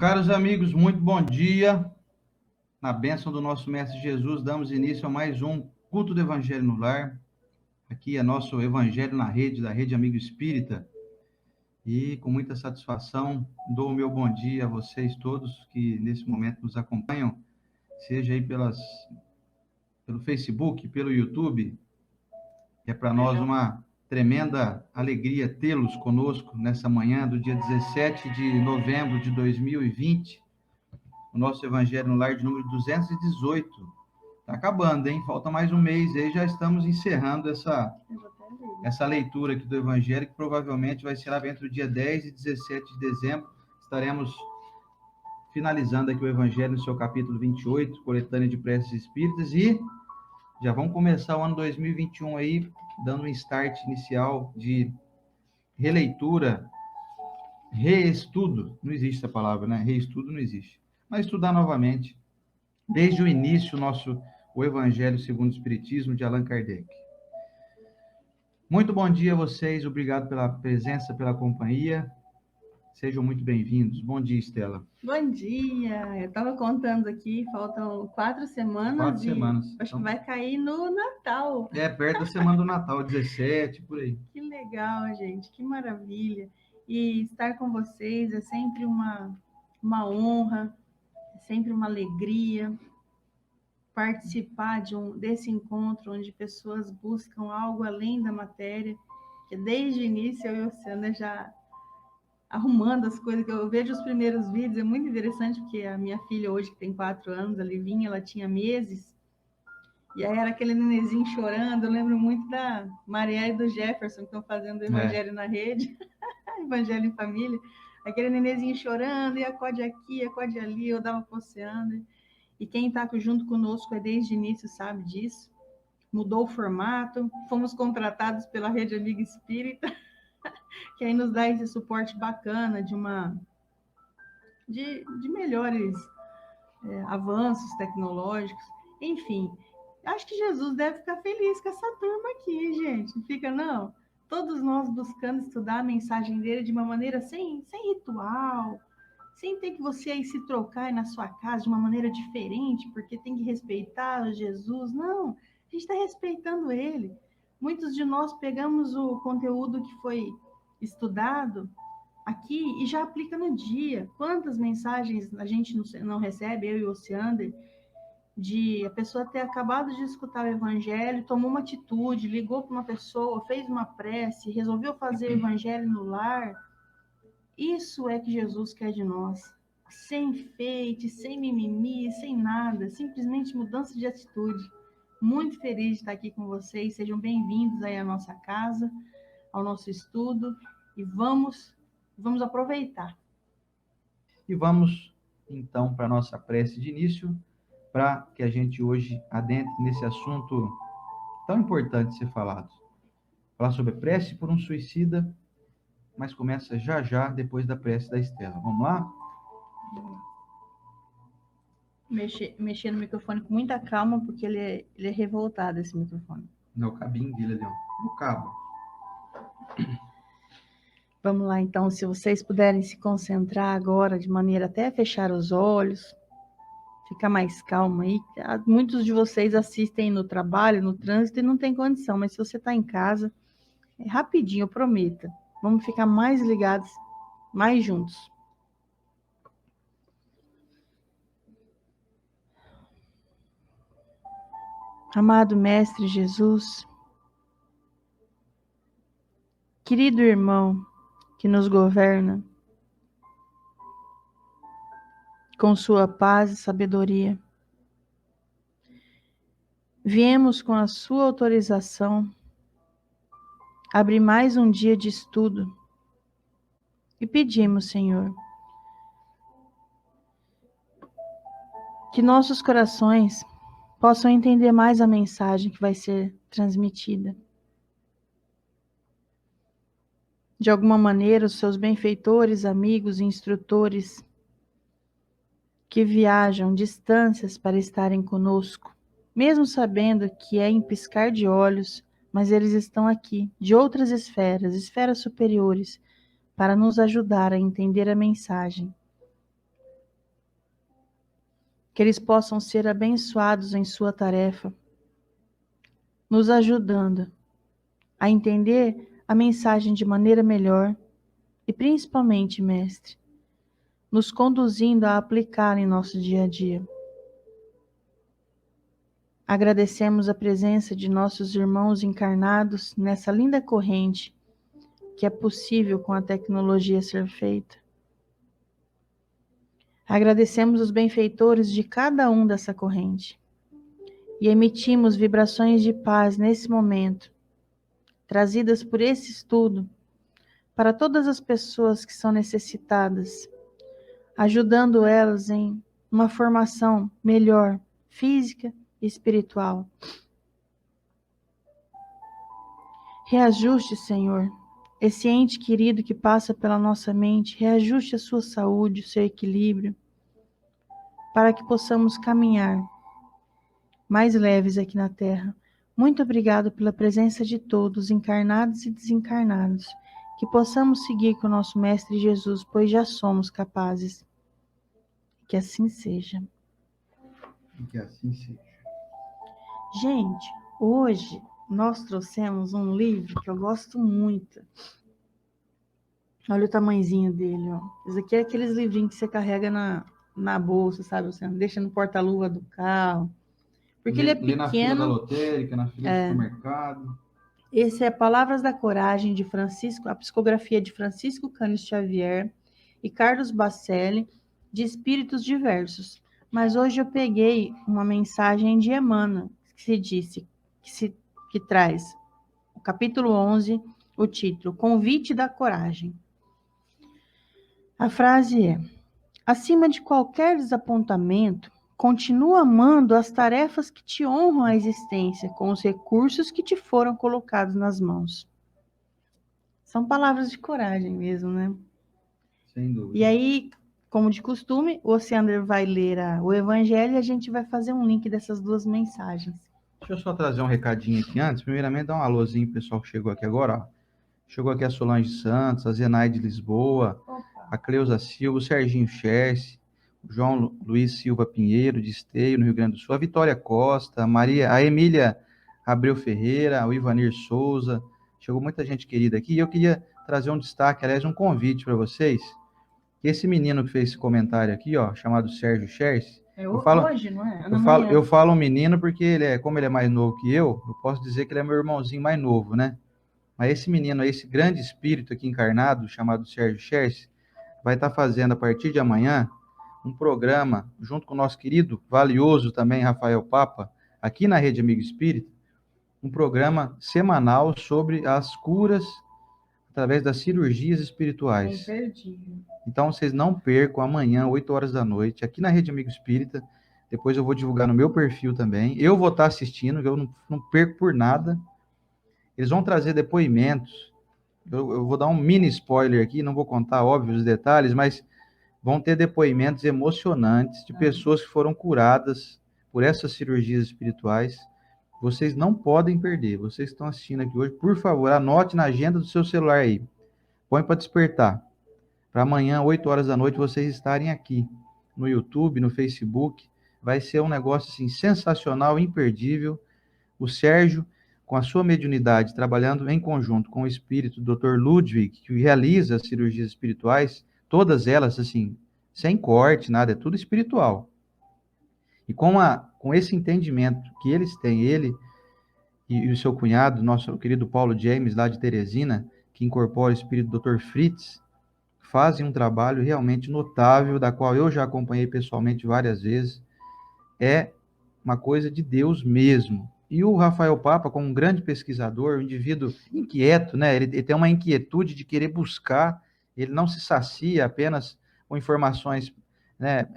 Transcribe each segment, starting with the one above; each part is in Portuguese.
Caros amigos, muito bom dia. Na bênção do nosso Mestre Jesus, damos início a mais um culto do Evangelho no Lar. Aqui é nosso Evangelho na rede, da Rede Amigo Espírita. E com muita satisfação dou o meu bom dia a vocês todos que nesse momento nos acompanham, seja aí pelo Facebook, pelo YouTube. É para nós uma tremenda alegria tê-los conosco nessa manhã do dia 17 de novembro de 2020. O nosso Evangelho no Lar de número 218. Está acabando, hein? Falta mais um mês aí, já estamos encerrando essa leitura aqui do Evangelho, que provavelmente vai ser lá entre o dia 10 e 17 de dezembro. Estaremos finalizando aqui o Evangelho no seu capítulo 28, coletânea de preces espíritas, e já vamos começar o ano 2021 aí, dando um start inicial de releitura, reestudo. Não existe essa palavra, né? Reestudo não existe. Mas estudar novamente, desde o início, o Evangelho segundo o Espiritismo, de Allan Kardec. Muito bom dia a vocês, obrigado pela presença, pela companhia. Sejam muito bem-vindos. Bom dia, Estela. Bom dia! Eu estava contando aqui, faltam 4 semanas. 4 semanas. Acho que vai cair no Natal. É, perto da semana do Natal, 17, por aí. Que legal, gente, que maravilha. E estar com vocês é sempre uma honra, é sempre uma alegria participar desse encontro onde pessoas buscam algo além da matéria, que desde o início eu e o Sandra já arrumando as coisas, que eu vejo os primeiros vídeos, é muito interessante, porque a minha filha hoje, que tem 4 anos, a Livinha, ela tinha meses, e aí era aquele nenenzinho chorando. Eu lembro muito da Marielle e do Jefferson, que estão fazendo o Evangelho na Rede, Evangelho em Família, aquele nenenzinho chorando, e acode aqui, acode ali, eu dava poceando. E quem está junto conosco desde o início sabe disso. Mudou o formato, fomos contratados pela Rede Amiga Espírita, que aí nos dá esse suporte bacana de melhores avanços tecnológicos. Enfim, acho que Jesus deve ficar feliz com essa turma aqui, gente. Não fica, não? Todos nós buscando estudar a mensagem dele de uma maneira sem ritual, sem ter que você aí se trocar aí na sua casa de uma maneira diferente, porque tem que respeitar Jesus. Não, a gente está respeitando ele. Muitos de nós pegamos o conteúdo que foi estudado aqui e já aplica no dia. Quantas mensagens a gente não recebe, eu e o Oceander, de a pessoa ter acabado de escutar o Evangelho, tomou uma atitude, ligou para uma pessoa, fez uma prece, resolveu fazer o Evangelho no lar. Isso é que Jesus quer de nós. Sem enfeite, sem mimimi, sem nada, simplesmente mudança de atitude. Muito feliz de estar aqui com vocês. Sejam bem-vindos aí à nossa casa, ao nosso estudo, e vamos aproveitar. E vamos, então, para a nossa prece de início, para que a gente hoje adentre nesse assunto tão importante ser falado. Falar sobre prece por um suicida, mas começa já, depois da prece da Estela. Vamos lá? Mexer no microfone com muita calma, porque ele é revoltado, esse microfone. Não, o cabinho dele ali, ó. O cabo. Vamos lá, então, se vocês puderem se concentrar agora, de maneira até a fechar os olhos, ficar mais calmo aí. Muitos de vocês assistem no trabalho, no trânsito, e não tem condição, mas se você está em casa, é rapidinho, eu prometo. Vamos ficar mais ligados, mais juntos. Amado Mestre Jesus, querido irmão que nos governa, com sua paz e sabedoria, viemos com a sua autorização abrir mais um dia de estudo e pedimos, Senhor, que nossos corações possam entender mais a mensagem que vai ser transmitida. De alguma maneira, os seus benfeitores, amigos e instrutores que viajam distâncias para estarem conosco, mesmo sabendo que é em piscar de olhos, mas eles estão aqui, de outras esferas superiores, para nos ajudar a entender a mensagem. que eles possam ser abençoados em sua tarefa, nos ajudando a entender a mensagem de maneira melhor e principalmente, Mestre, nos conduzindo a aplicar em nosso dia a dia. Agradecemos a presença de nossos irmãos encarnados nessa linda corrente que é possível com a tecnologia ser feita. Agradecemos os benfeitores de cada um dessa corrente e emitimos vibrações de paz nesse momento, trazidas por esse estudo para todas as pessoas que são necessitadas, ajudando elas em uma formação melhor, física e espiritual. Reajuste, Senhor, esse ente querido que passa pela nossa mente, reajuste a sua saúde, o seu equilíbrio, para que possamos caminhar mais leves aqui na Terra. Muito obrigado pela presença de todos, encarnados e desencarnados, que possamos seguir com o nosso Mestre Jesus, pois já somos capazes. Que assim seja. Que assim seja. Gente, hoje nós trouxemos um livro que eu gosto muito. Olha o tamanhozinho dele, ó. Esse aqui é aqueles livrinhos que você carrega na bolsa, sabe? Você deixa no porta-luva do carro. Porque ele é pequeno. Na fila da lotérica, na fila do supermercado. Esse é Palavras da Coragem, de Francisco, a psicografia de Francisco Cândido Xavier e Carlos Bacelli, de Espíritos Diversos. Mas hoje eu peguei uma mensagem de Emmanuel, que traz o capítulo 11, o título, Convite da Coragem. A frase é: acima de qualquer desapontamento, continua amando as tarefas que te honram a existência, com os recursos que te foram colocados nas mãos. São palavras de coragem mesmo, né? Sem dúvida. E aí, como de costume, o Oceander vai ler o Evangelho e a gente vai fazer um link dessas duas mensagens. Deixa eu só trazer um recadinho aqui antes. Primeiramente, dar um alôzinho pro pessoal que chegou aqui agora. Ó. Chegou aqui a Solange Santos, a Zenaide Lisboa, a Cleusa Silva, o Serginho Cherce, o João Luiz Silva Pinheiro, de Esteio, no Rio Grande do Sul, a Vitória Costa, a Emília Abreu Ferreira, o Ivanir Souza. Chegou muita gente querida aqui. E eu queria trazer um destaque, aliás, um convite para vocês. Esse menino que fez esse comentário aqui, ó, chamado Sérgio Cherce. Hoje, não é? Eu falo menino porque como ele é mais novo que eu posso dizer que ele é meu irmãozinho mais novo, né? Mas esse menino, esse grande espírito aqui encarnado, chamado Sérgio Cherce, vai estar fazendo a partir de amanhã um programa, junto com o nosso querido, valioso também, Rafael Papa, aqui na Rede Amigo Espírita, um programa semanal sobre as curas através das cirurgias espirituais. Então, vocês não percam amanhã, 8 horas da noite, aqui na Rede Amigo Espírita. Depois eu vou divulgar no meu perfil também. Eu vou estar assistindo, eu não perco por nada. Eles vão trazer depoimentos. Eu vou dar um mini spoiler aqui, não vou contar, óbvio, os detalhes, mas vão ter depoimentos emocionantes de pessoas que foram curadas por essas cirurgias espirituais. Vocês não podem perder. Vocês que estão assistindo aqui hoje, por favor, anote na agenda do seu celular aí. Põe para despertar. Para amanhã, 8 horas da noite, vocês estarem aqui no YouTube, no Facebook. Vai ser um negócio assim, sensacional, imperdível. O Sérgio, com a sua mediunidade, trabalhando em conjunto com o espírito do Dr. Ludwig, que realiza as cirurgias espirituais, todas elas, assim, sem corte, nada, é tudo espiritual. E com esse entendimento que eles têm, ele e o seu cunhado, nosso querido Paulo James, lá de Teresina, que incorpora o espírito do Dr. Fritz, fazem um trabalho realmente notável, da qual eu já acompanhei pessoalmente várias vezes. É uma coisa de Deus mesmo. E o Rafael Papa, como um grande pesquisador, um indivíduo inquieto, né? Ele tem uma inquietude de querer buscar, ele não se sacia apenas com informações, né,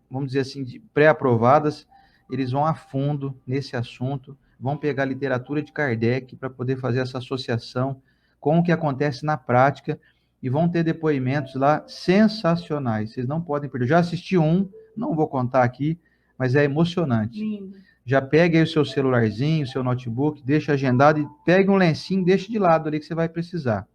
vamos dizer assim, pré-aprovadas. Eles vão a fundo nesse assunto, vão pegar a literatura de Kardec para poder fazer essa associação com o que acontece na prática e vão ter depoimentos lá sensacionais. Vocês não podem perder. Eu já assisti um, não vou contar aqui, mas é emocionante. Lindo. Já pegue aí o seu celularzinho, o seu notebook, deixa agendado e pegue um lencinho, deixa de lado ali que você vai precisar.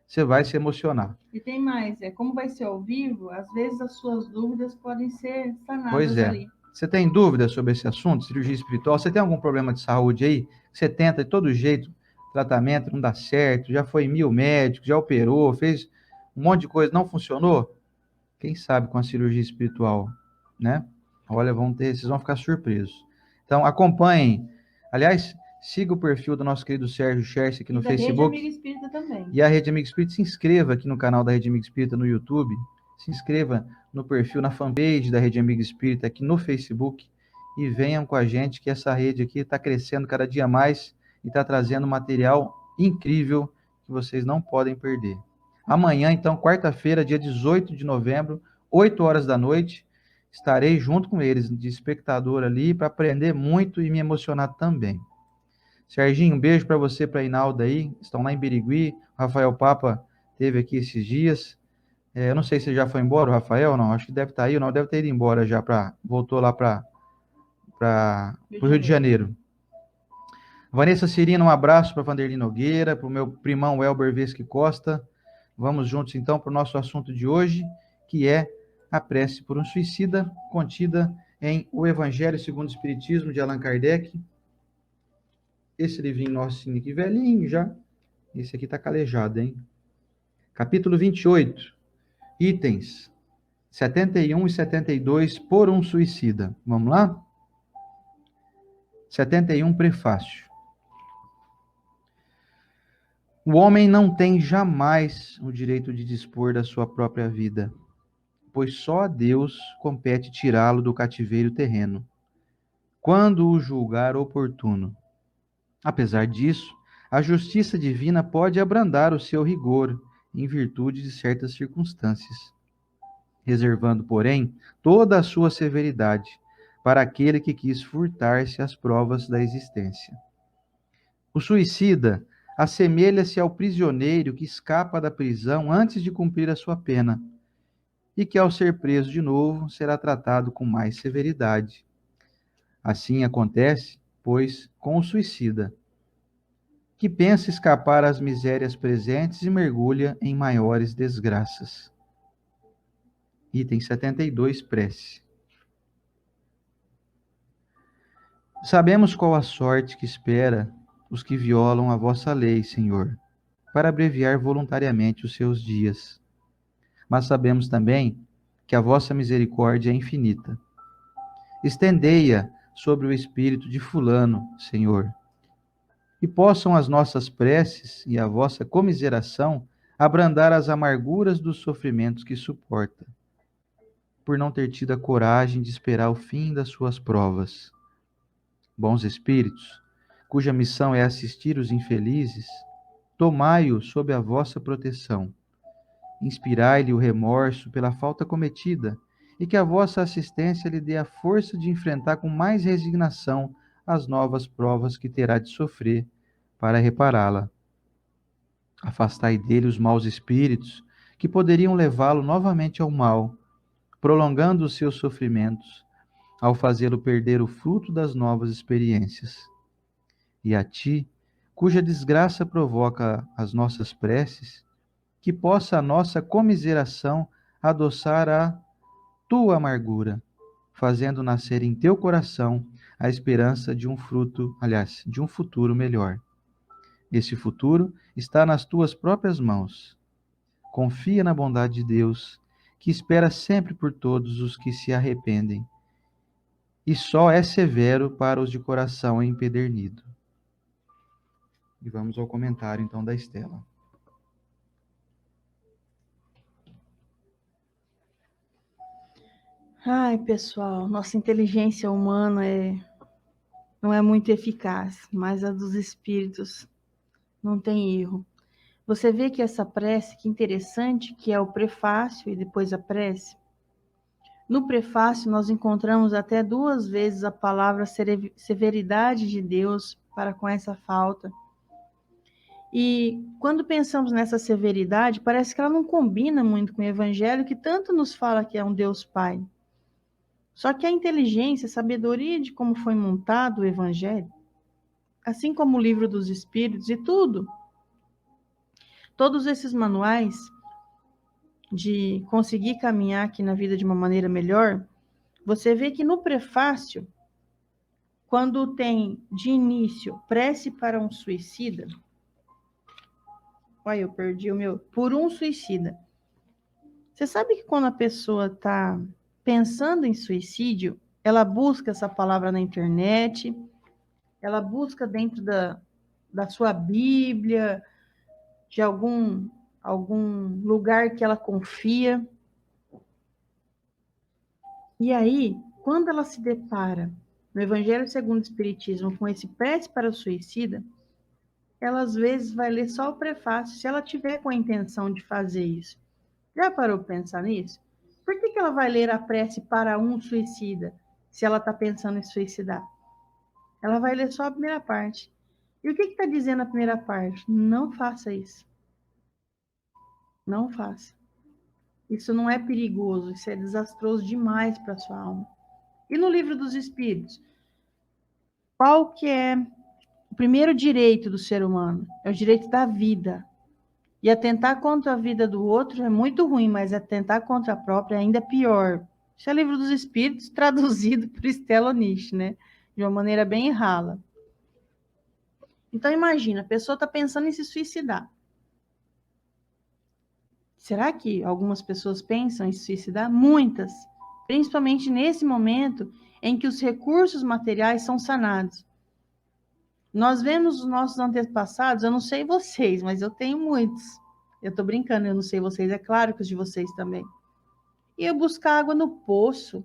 Você vai se emocionar. E tem mais, como vai ser ao vivo, às vezes as suas dúvidas podem ser sanadas ali. Você tem dúvida sobre esse assunto, cirurgia espiritual? Você tem algum problema de saúde aí? Você tenta de todo jeito, tratamento não dá certo, já foi em 1000 médicos, já operou, fez um monte de coisa, não funcionou? Quem sabe com a cirurgia espiritual, né? Olha, vocês vão ficar surpresos. Então, acompanhem. Aliás, siga o perfil do nosso querido Sérgio Cherce aqui no Facebook. E da Rede Amiga Espírita também. E a Rede Amiga Espírita, se inscreva aqui no canal da Rede Amiga Espírita no YouTube. Se inscreva no perfil, na fanpage da Rede Amiga Espírita aqui no Facebook. E venham com a gente, que essa rede aqui está crescendo cada dia mais e está trazendo material incrível que vocês não podem perder. Amanhã, então, quarta-feira, dia 18 de novembro, 8 horas da noite, estarei junto com eles, de espectador ali, para aprender muito e me emocionar também. Serginho, um beijo para você, para a Inalda aí, estão lá em Birigui, o Rafael Papa esteve aqui esses dias. Eu não sei se ele já foi embora, o Rafael, não, acho que deve estar aí, ou não, deve ter ido embora já, voltou lá para o Rio de Janeiro. Vanessa Cirina, um abraço para Vanderlei Nogueira, para o meu primão Elber Vesque Costa. Vamos juntos, então, para o nosso assunto de hoje, que é a prece por um suicida, contida em O Evangelho segundo o Espiritismo, de Allan Kardec. Esse livrinho nosso aqui, velhinho já. Esse aqui tá calejado, hein? Capítulo 28, itens 71 e 72, por um suicida. Vamos lá? 71, prefácio. O homem não tem jamais o direito de dispor da sua própria vida, pois só a Deus compete tirá-lo do cativeiro terreno, quando o julgar oportuno. Apesar disso, a justiça divina pode abrandar o seu rigor em virtude de certas circunstâncias, reservando, porém, toda a sua severidade para aquele que quis furtar-se às provas da existência. O suicida assemelha-se ao prisioneiro que escapa da prisão antes de cumprir a sua pena, e que, ao ser preso de novo, será tratado com mais severidade. Assim acontece, pois, com o suicida, que pensa escapar às misérias presentes e mergulha em maiores desgraças. Item 72, prece. Sabemos qual a sorte que espera os que violam a vossa lei, Senhor, para abreviar voluntariamente os seus dias. Mas sabemos também que a vossa misericórdia é infinita. Estendei-a sobre o espírito de fulano, Senhor, e possam as nossas preces e a vossa comiseração abrandar as amarguras dos sofrimentos que suporta, por não ter tido a coragem de esperar o fim das suas provas. Bons espíritos, cuja missão é assistir os infelizes, tomai-o sob a vossa proteção. Inspirai-lhe o remorso pela falta cometida, e que a vossa assistência lhe dê a força de enfrentar com mais resignação as novas provas que terá de sofrer para repará-la. Afastai dele os maus espíritos que poderiam levá-lo novamente ao mal, prolongando os seus sofrimentos, ao fazê-lo perder o fruto das novas experiências. E a ti, cuja desgraça provoca as nossas preces, que possa a nossa comiseração adoçar a tua amargura, fazendo nascer em teu coração a esperança de um de um futuro melhor. Esse futuro está nas tuas próprias mãos. Confia na bondade de Deus, que espera sempre por todos os que se arrependem, e só é severo para os de coração empedernido. E vamos ao comentário, então, da Estela. Ai, pessoal, nossa inteligência humana não é muito eficaz, mas a dos espíritos não tem erro. Você vê que essa prece, que interessante, que é o prefácio e depois a prece. No prefácio, nós encontramos até 2 vezes a palavra severidade de Deus para com essa falta. E quando pensamos nessa severidade, parece que ela não combina muito com o Evangelho, que tanto nos fala que é um Deus Pai. Só que a inteligência, a sabedoria de como foi montado o Evangelho, assim como o Livro dos Espíritos e tudo, todos esses manuais de conseguir caminhar aqui na vida de uma maneira melhor, você vê que no prefácio, quando tem de início prece para um suicida, olha, eu perdi o meu, por um suicida. Você sabe que quando a pessoa está pensando em suicídio, ela busca essa palavra na internet, ela busca dentro da sua Bíblia, de algum lugar que ela confia. E aí, quando ela se depara no Evangelho segundo o Espiritismo com esse prece para o suicida, ela às vezes vai ler só o prefácio, se ela tiver com a intenção de fazer isso. Já parou para pensar nisso? Por que ela vai ler a prece para um suicida, se ela está pensando em suicidar? Ela vai ler só a primeira parte. E o que está dizendo a primeira parte? Não faça isso. Não faça. Isso não é perigoso, isso é desastroso demais para a sua alma. E no livro dos Espíritos? Qual que é o primeiro direito do ser humano? É o direito da vida. E atentar contra a vida do outro é muito ruim, mas atentar contra a própria é ainda pior. Isso é livro dos Espíritos, traduzido por Stella Niche, né? De uma maneira bem rala. Então, imagina, a pessoa está pensando em se suicidar. Será que algumas pessoas pensam em se suicidar? Muitas. Principalmente nesse momento em que os recursos materiais são sanados. Nós vemos os nossos antepassados, eu não sei vocês, mas eu tenho muitos. Eu estou brincando, eu não sei vocês, é claro que os de vocês também. Ia buscar água no poço.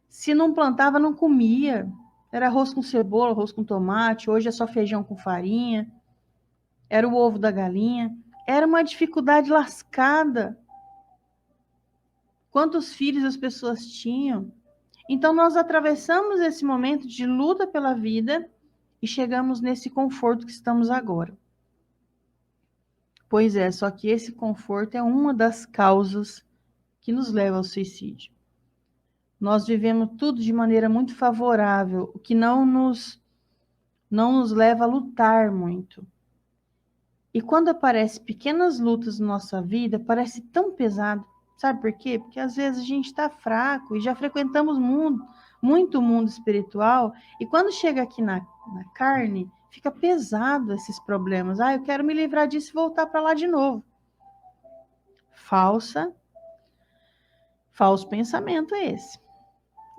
Se não plantava, não comia. Era arroz com cebola, arroz com tomate, hoje é só feijão com farinha. Era o ovo da galinha. Era uma dificuldade lascada. Quantos filhos as pessoas tinham? Então, nós atravessamos esse momento de luta pela vida e chegamos nesse conforto que estamos agora. Pois é, só que esse conforto é uma das causas que nos leva ao suicídio. Nós vivemos tudo de maneira muito favorável, o que não nos leva a lutar muito. E quando aparecem pequenas lutas na nossa vida, parece tão pesado. Sabe por quê? Porque às vezes a gente está fraco e já frequentamos muito o mundo espiritual, e quando chega aqui na carne, fica pesado esses problemas. Ah, eu quero me livrar disso e voltar para lá de novo. Falso pensamento é esse.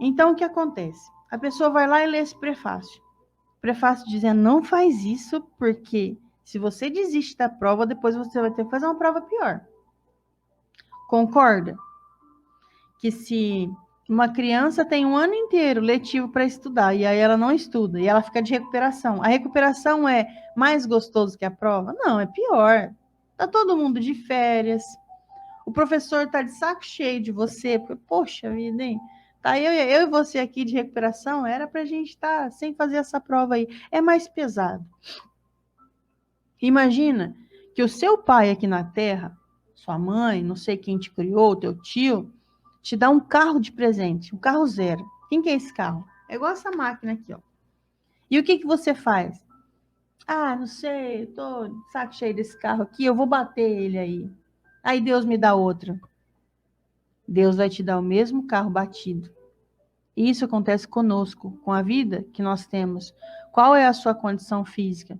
Então, o que acontece? A pessoa vai lá e lê esse prefácio. O prefácio dizendo, não faz isso, porque se você desiste da prova, depois você vai ter que fazer uma prova pior. Concorda? Que se uma criança tem um ano inteiro letivo para estudar, e aí ela não estuda, e ela fica de recuperação, a recuperação é mais gostoso que a prova? Não, é pior. Tá todo mundo de férias, o professor tá de saco cheio de você, porque, poxa vida, hein? Tá eu e você aqui de recuperação, era pra gente estar sem fazer essa prova aí. É mais pesado. Imagina que o seu pai aqui na Terra, sua mãe, não sei quem te criou, teu tio, te dá um carro de presente, um carro zero. Quem que é esse carro? É igual essa máquina aqui, ó. E o que você faz? Ah, não sei, eu tô de saco cheio desse carro aqui, eu vou bater ele aí. Aí Deus me dá outro. Deus vai te dar o mesmo carro batido. E isso acontece conosco, com a vida que nós temos. Qual é a sua condição física?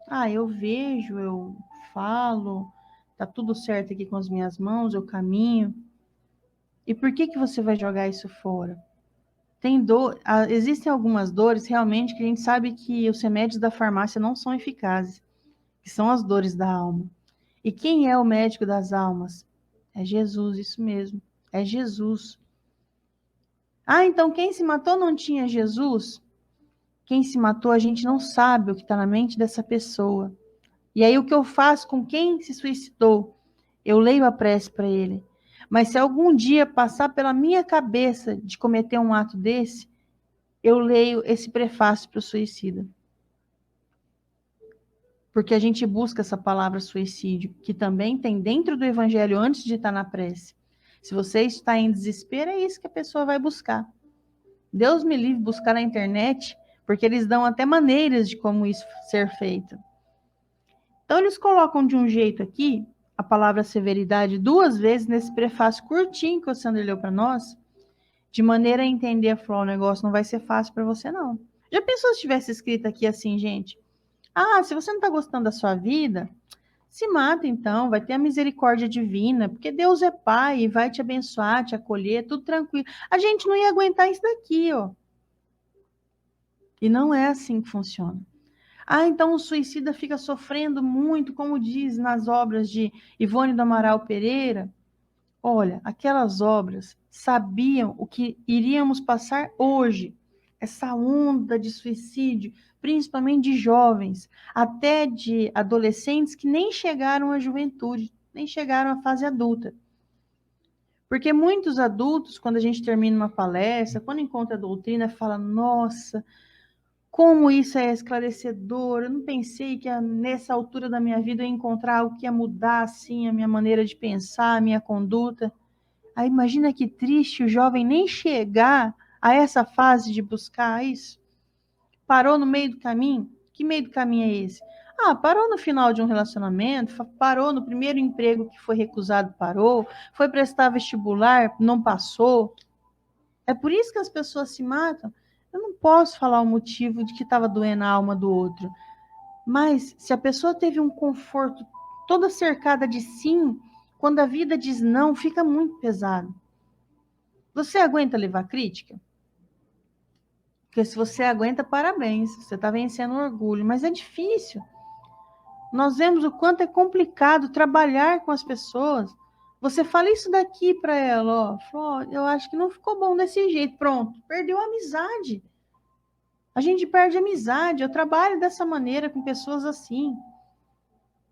Ah, eu vejo, eu falo, tá tudo certo aqui com as minhas mãos, eu caminho. E por que você vai jogar isso fora? Existem algumas dores realmente que a gente sabe que os remédios da farmácia não são eficazes, que são as dores da alma. E quem é o médico das almas? É Jesus, isso mesmo, é Jesus. Ah, então quem se matou não tinha Jesus? Quem se matou, a gente não sabe o que está na mente dessa pessoa. E aí o que eu faço com quem se suicidou? Eu leio a prece para ele. Mas se algum dia passar pela minha cabeça de cometer um ato desse, eu leio esse prefácio para o suicida. Porque a gente busca essa palavra suicídio, que também tem dentro do evangelho antes de estar na prece. Se você está em desespero, é isso que a pessoa vai buscar. Deus me livre buscar na internet, porque eles dão até maneiras de como isso ser feito. Então, eles colocam de um jeito aqui, a palavra severidade 2 vezes nesse prefácio curtinho que o Sandro leu para nós, de maneira a entender, falou, o negócio não vai ser fácil para você, não. Já pensou se tivesse escrito aqui assim, gente? Ah, se você não está gostando da sua vida, se mata então, vai ter a misericórdia divina, porque Deus é Pai e vai te abençoar, te acolher, tudo tranquilo. A gente não ia aguentar isso daqui, ó. E não é assim que funciona. Ah, então o suicida fica sofrendo muito, como diz nas obras de Ivone do Amaral Pereira. Olha, aquelas obras sabiam o que iríamos passar hoje. Essa onda de suicídio, principalmente de jovens, até de adolescentes que nem chegaram à juventude, nem chegaram à fase adulta. Porque muitos adultos, quando a gente termina uma palestra, quando encontra a doutrina, fala: nossa, como isso é esclarecedor, eu não pensei que nessa altura da minha vida eu ia encontrar algo que ia mudar assim a minha maneira de pensar, a minha conduta. Aí imagina que triste o jovem nem chegar a essa fase de buscar isso. Parou no meio do caminho? Que meio do caminho é esse? Ah, parou no final de um relacionamento, parou no primeiro emprego que foi recusado, parou, foi prestar vestibular, não passou. É por isso que as pessoas se matam. Eu não posso falar o motivo de que estava doendo a alma do outro. Mas se a pessoa teve um conforto toda cercada de sim, quando a vida diz não, fica muito pesado. Você aguenta levar crítica? Porque se você aguenta, parabéns, você está vencendo o orgulho, mas é difícil. Nós vemos o quanto é complicado trabalhar com as pessoas. Você fala isso daqui para ela, ó, eu acho que não ficou bom desse jeito, pronto, perdeu a amizade. A gente perde a amizade, eu trabalho dessa maneira com pessoas assim.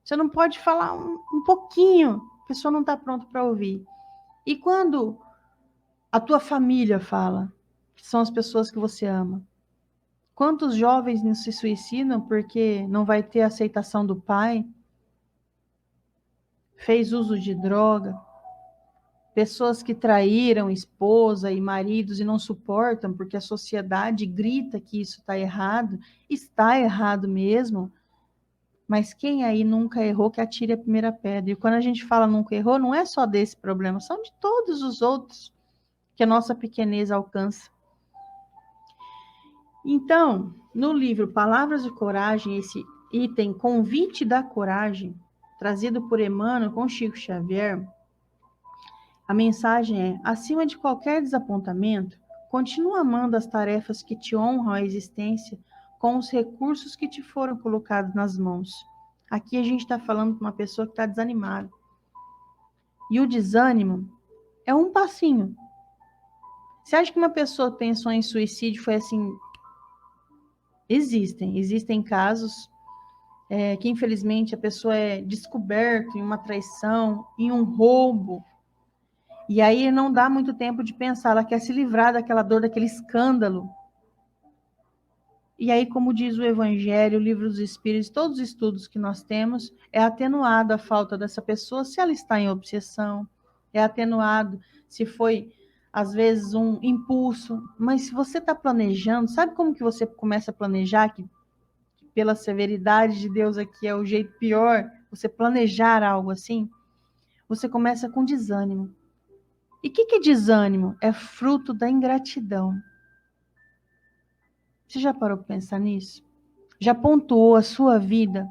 Você não pode falar um pouquinho, a pessoa não está pronta para ouvir. E quando a tua família fala, que são as pessoas que você ama, quantos jovens não se suicidam porque não vai ter aceitação do pai? Fez uso de droga? Pessoas que traíram esposa e maridos e não suportam porque a sociedade grita que isso está errado mesmo. Mas quem aí nunca errou, que atire a primeira pedra. E quando a gente fala nunca errou, não é só desse problema, são de todos os outros que a nossa pequenez alcança. Então, no livro Palavras de Coragem, esse item Convite da Coragem, trazido por Emmanuel com Chico Xavier, a mensagem é: acima de qualquer desapontamento, continua amando as tarefas que te honram a existência com os recursos que te foram colocados nas mãos. Aqui a gente está falando com uma pessoa que está desanimada. E o desânimo é um passinho. Você acha que uma pessoa pensou em suicídio foi assim? Existem casos que infelizmente a pessoa é descoberta em uma traição, em um roubo, e aí não dá muito tempo de pensar, ela quer se livrar daquela dor, daquele escândalo. E aí, como diz o Evangelho, o Livro dos Espíritos, todos os estudos que nós temos, é atenuado a falta dessa pessoa se ela está em obsessão, é atenuado se foi, às vezes, um impulso. Mas se você está planejando, sabe como que você começa a planejar? Que pela severidade de Deus aqui é o jeito pior, você planejar algo assim, você começa com desânimo. E o que é desânimo? É fruto da ingratidão. Você já parou para pensar nisso? Já pontuou a sua vida?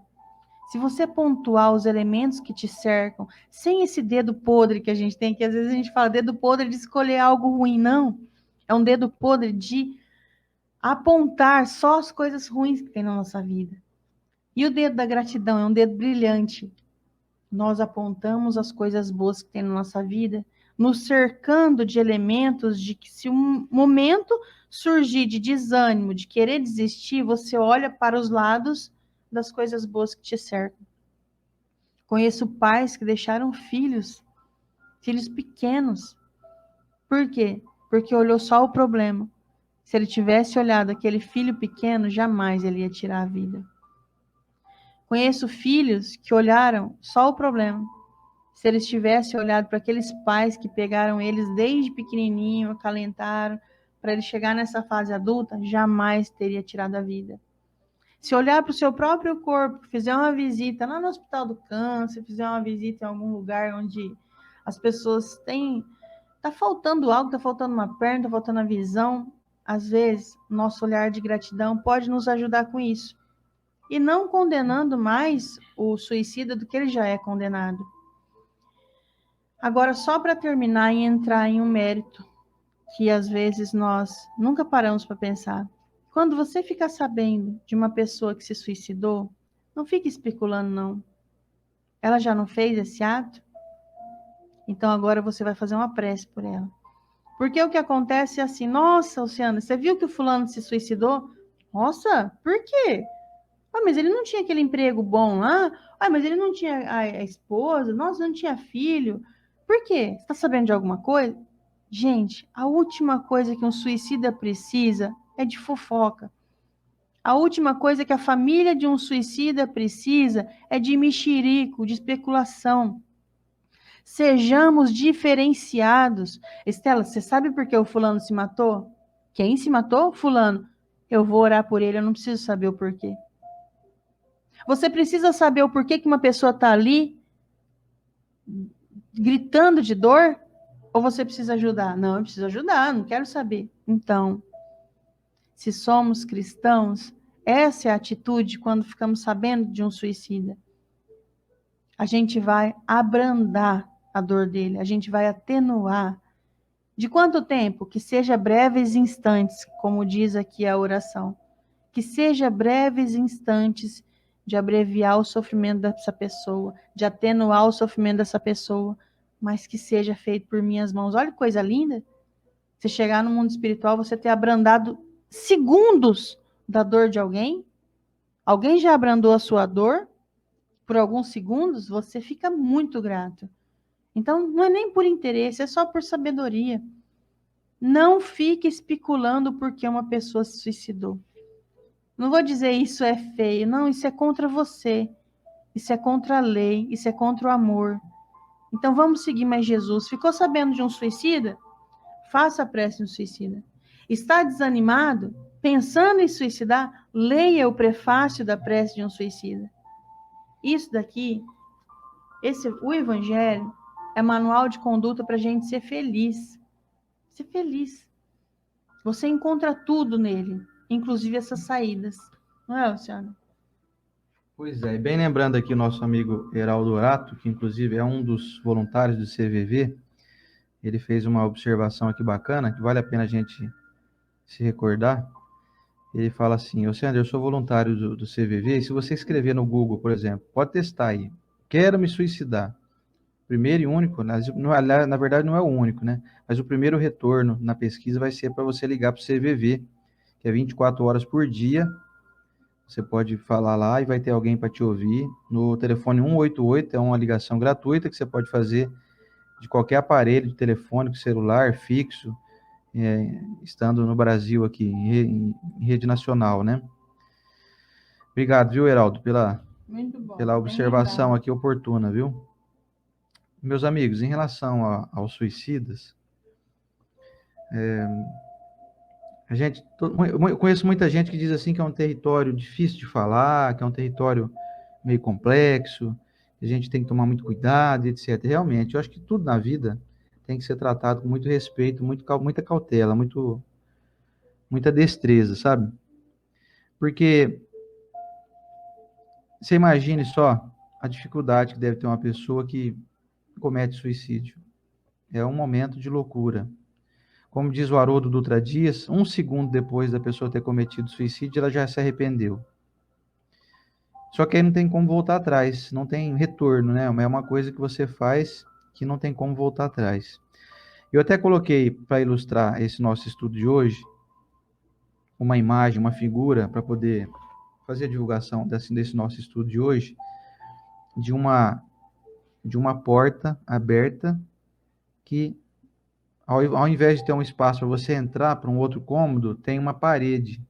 Se você pontuar os elementos que te cercam, sem esse dedo podre que a gente tem, que às vezes a gente fala dedo podre de escolher algo ruim, não. É um dedo podre de apontar só as coisas ruins que tem na nossa vida. E o dedo da gratidão é um dedo brilhante. Nós apontamos as coisas boas que tem na nossa vida, nos cercando de elementos de que se um momento surgir de desânimo, de querer desistir, você olha para os lados das coisas boas que te cercam. Conheço pais que deixaram filhos pequenos. Por quê? Porque olhou só o problema. Se ele tivesse olhado aquele filho pequeno, jamais ele ia tirar a vida. Conheço filhos que olharam só o problema. Se eles tivessem olhado para aqueles pais que pegaram eles desde pequenininho, acalentaram, para ele chegar nessa fase adulta, jamais teria tirado a vida. Se olhar para o seu próprio corpo, fizer uma visita lá no Hospital do Câncer, fizer uma visita em algum lugar onde as pessoas têm Tá faltando algo, tá faltando uma perna, tá faltando a visão. Às vezes, nosso olhar de gratidão pode nos ajudar com isso. E não condenando mais o suicida do que ele já é condenado. Agora, só para terminar e entrar em um mérito que às vezes nós nunca paramos para pensar. Quando você ficar sabendo de uma pessoa que se suicidou, não fique especulando, não. Ela já não fez esse ato? Então agora você vai fazer uma prece por ela. Porque o que acontece é assim, nossa, Luciana, você viu que o fulano se suicidou? Nossa, por quê? Ah, mas ele não tinha aquele emprego bom lá? Ah, mas ele não tinha a esposa? Nossa, não tinha filho? Por quê? Você está sabendo de alguma coisa? Gente, a última coisa que um suicida precisa é de fofoca. A última coisa que a família de um suicida precisa é de mexerico, de especulação. Sejamos diferenciados. Estela, você sabe por que o fulano se matou? Quem se matou? Fulano. Eu vou orar por ele, eu não preciso saber o porquê. Você precisa saber o porquê que uma pessoa está ali gritando de dor? Ou você precisa ajudar? Não, eu preciso ajudar, não quero saber. Então, se somos cristãos, essa é a atitude quando ficamos sabendo de um suicida. A gente vai abrandar a dor dele, a gente vai atenuar. De quanto tempo? Que seja breves instantes, como diz aqui a oração. Que seja breves instantes de abreviar o sofrimento dessa pessoa, de atenuar o sofrimento dessa pessoa, mas que seja feito por minhas mãos. Olha que coisa linda. Você chegar no mundo espiritual, você ter abrandado segundos da dor de alguém. Alguém já abrandou a sua dor por alguns segundos, você fica muito grato. Então, não é nem por interesse, é só por sabedoria. Não fique especulando porque uma pessoa se suicidou. Não vou dizer isso é feio, não, isso é contra você. Isso é contra a lei, isso é contra o amor. Então vamos seguir mais Jesus. Ficou sabendo de um suicida? Faça a prece no suicida. Está desanimado? Pensando em suicidar? Leia o prefácio da prece de um suicida. Isso daqui, o Evangelho, é manual de conduta para a gente ser feliz. Ser feliz. Você encontra tudo nele, inclusive essas saídas. Não é, Luciano? Pois é, e bem lembrando aqui o nosso amigo Heraldo Orato, que inclusive é um dos voluntários do CVV, ele fez uma observação aqui bacana, que vale a pena a gente se recordar. Ele fala assim, ô Sandro, eu sou voluntário do CVV, e se você escrever no Google, por exemplo, pode testar aí, quero me suicidar. Primeiro e único, na verdade não é o único, né? Mas o primeiro retorno na pesquisa vai ser para você ligar para o CVV, que é 24 horas por dia. Você pode falar lá e vai ter alguém para te ouvir. No telefone 188 é uma ligação gratuita que você pode fazer de qualquer aparelho de telefone, celular, fixo, estando no Brasil aqui, em rede nacional, né? Obrigado, viu, Heraldo, pela observação aqui oportuna, viu? Meus amigos, em relação aos suicidas, eu conheço muita gente que diz assim que é um território difícil de falar, que é um território meio complexo, que a gente tem que tomar muito cuidado, etc. Realmente, eu acho que tudo na vida tem que ser tratado com muito respeito, muita cautela, muita destreza, sabe? Porque você imagine só a dificuldade que deve ter uma pessoa que comete suicídio. É um momento de loucura. Como diz o Haroldo Dutra Dias, 1 segundo depois da pessoa ter cometido suicídio, ela já se arrependeu. Só que aí não tem como voltar atrás, não tem retorno, né? É uma coisa que você faz que não tem como voltar atrás. Eu até coloquei, para ilustrar esse nosso estudo de hoje, uma imagem, uma figura, para poder fazer a divulgação desse nosso estudo de hoje, de uma porta aberta que, ao invés de ter um espaço para você entrar para um outro cômodo, tem uma parede.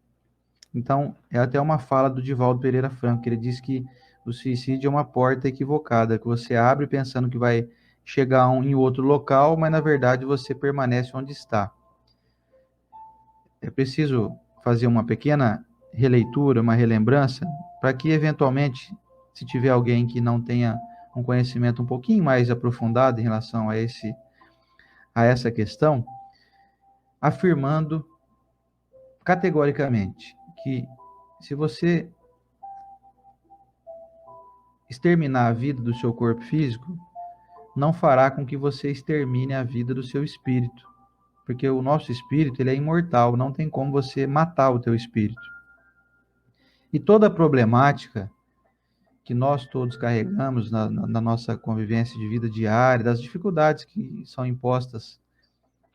Então, é até uma fala do Divaldo Pereira Franco, que ele diz que o suicídio é uma porta equivocada, que você abre pensando que vai chegar em outro local, mas na verdade você permanece onde está. É preciso fazer uma pequena releitura, uma relembrança, para que eventualmente, se tiver alguém que não tenha um conhecimento um pouquinho mais aprofundado em relação a a essa questão, afirmando categoricamente que se você exterminar a vida do seu corpo físico, não fará com que você extermine a vida do seu espírito, porque o nosso espírito ele é imortal, não tem como você matar o teu espírito. E toda a problemática que nós todos carregamos na nossa convivência de vida diária, das dificuldades que são impostas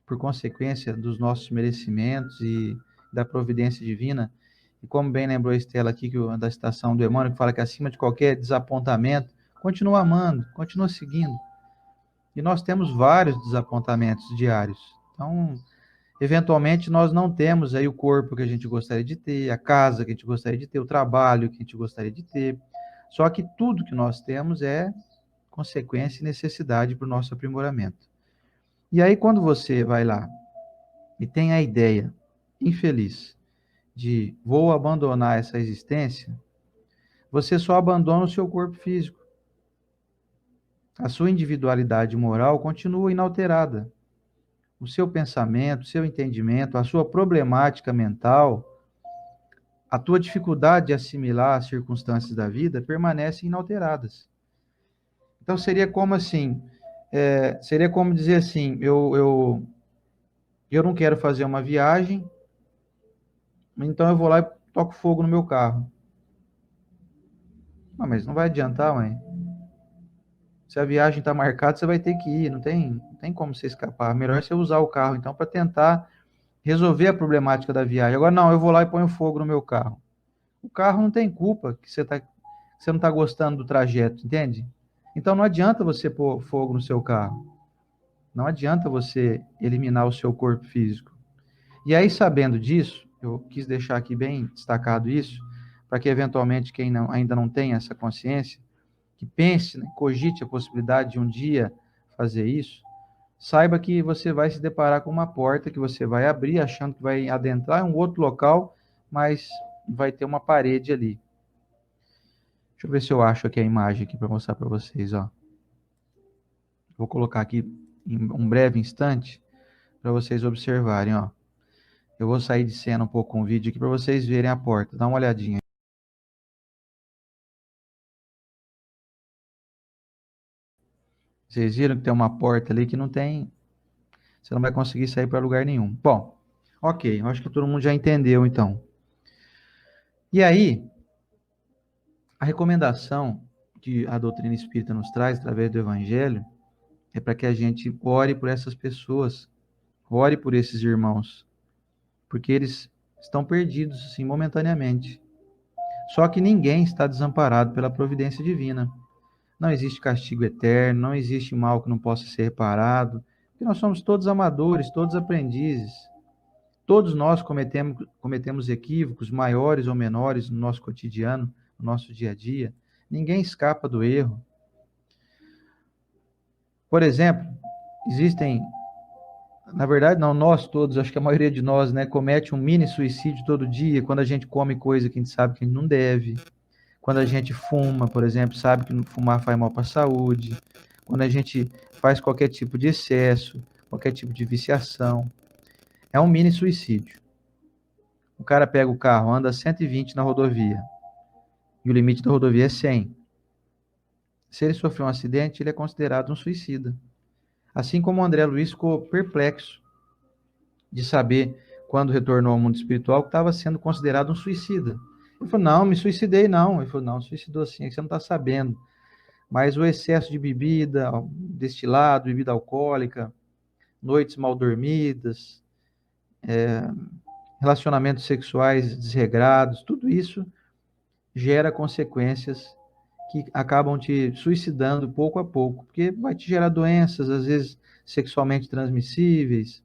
por consequência dos nossos merecimentos e da providência divina, e como bem lembrou a Estela aqui, da citação do Emmanuel, que fala que acima de qualquer desapontamento, continua amando, continua seguindo. E nós temos vários desapontamentos diários. Então, eventualmente, nós não temos aí o corpo que a gente gostaria de ter, a casa que a gente gostaria de ter, o trabalho que a gente gostaria de ter. Só que tudo que nós temos é consequência e necessidade para o nosso aprimoramento. E aí, quando você vai lá e tem a ideia infeliz de vou abandonar essa existência, você só abandona o seu corpo físico. A sua individualidade moral continua inalterada. O seu pensamento, o seu entendimento, a sua problemática mental, a tua dificuldade de assimilar as circunstâncias da vida permanecem inalteradas. Então seria como assim, seria como dizer assim, eu não quero fazer uma viagem, então eu vou lá e toco fogo no meu carro. Ah, mas não vai adiantar, mãe. Se a viagem está marcada, você vai ter que ir, não tem como você escapar. Melhor você usar o carro, então, para tentar resolver a problemática da viagem. Agora, não, eu vou lá e ponho fogo no meu carro. O carro não tem culpa que você não está gostando do trajeto, entende? Então, não adianta você pôr fogo no seu carro. Não adianta você eliminar o seu corpo físico. E aí, sabendo disso, eu quis deixar aqui bem destacado isso, para que, eventualmente, quem ainda não tem essa consciência, que pense, né, cogite a possibilidade de um dia fazer isso, saiba que você vai se deparar com uma porta que você vai abrir achando que vai adentrar em um outro local, mas vai ter uma parede ali. Deixa eu ver se eu acho aqui a imagem aqui para mostrar para vocês, ó. Vou colocar aqui em um breve instante para vocês observarem, ó. Eu vou sair de cena um pouco com o vídeo aqui para vocês verem a porta. Dá uma olhadinha. Vocês viram que tem uma porta ali que não tem... Você não vai conseguir sair para lugar nenhum. Bom, ok. Eu acho que todo mundo já entendeu, então. E aí, a recomendação que a doutrina espírita nos traz, através do Evangelho, é para que a gente ore por essas pessoas, ore por esses irmãos, porque eles estão perdidos, assim, momentaneamente. Só que ninguém está desamparado pela providência divina. Não existe castigo eterno, não existe mal que não possa ser reparado, porque nós somos todos amadores, todos aprendizes. Todos nós cometemos equívocos, maiores ou menores, no nosso cotidiano, no nosso dia a dia. Ninguém escapa do erro. Por exemplo, existem, na verdade, não nós todos, acho que a maioria de nós, né, comete um mini suicídio todo dia, quando a gente come coisa que a gente sabe que a gente não deve. Quando a gente fuma, por exemplo, sabe que fumar faz mal para a saúde. Quando a gente faz qualquer tipo de excesso, qualquer tipo de viciação. É um mini suicídio. O cara pega o carro, anda 120 na rodovia, e o limite da rodovia é 100. Se ele sofreu um acidente, ele é considerado um suicida. Assim como o André Luiz ficou perplexo de saber, quando retornou ao mundo espiritual, que estava sendo considerado um suicida. Ele falou, não, me suicidei não. Ele falou, não, suicidou sim, é que você não está sabendo. Mas o excesso de bebida, destilado, bebida alcoólica, noites mal dormidas, relacionamentos sexuais desregrados, tudo isso gera consequências que acabam te suicidando pouco a pouco, porque vai te gerar doenças, às vezes sexualmente transmissíveis,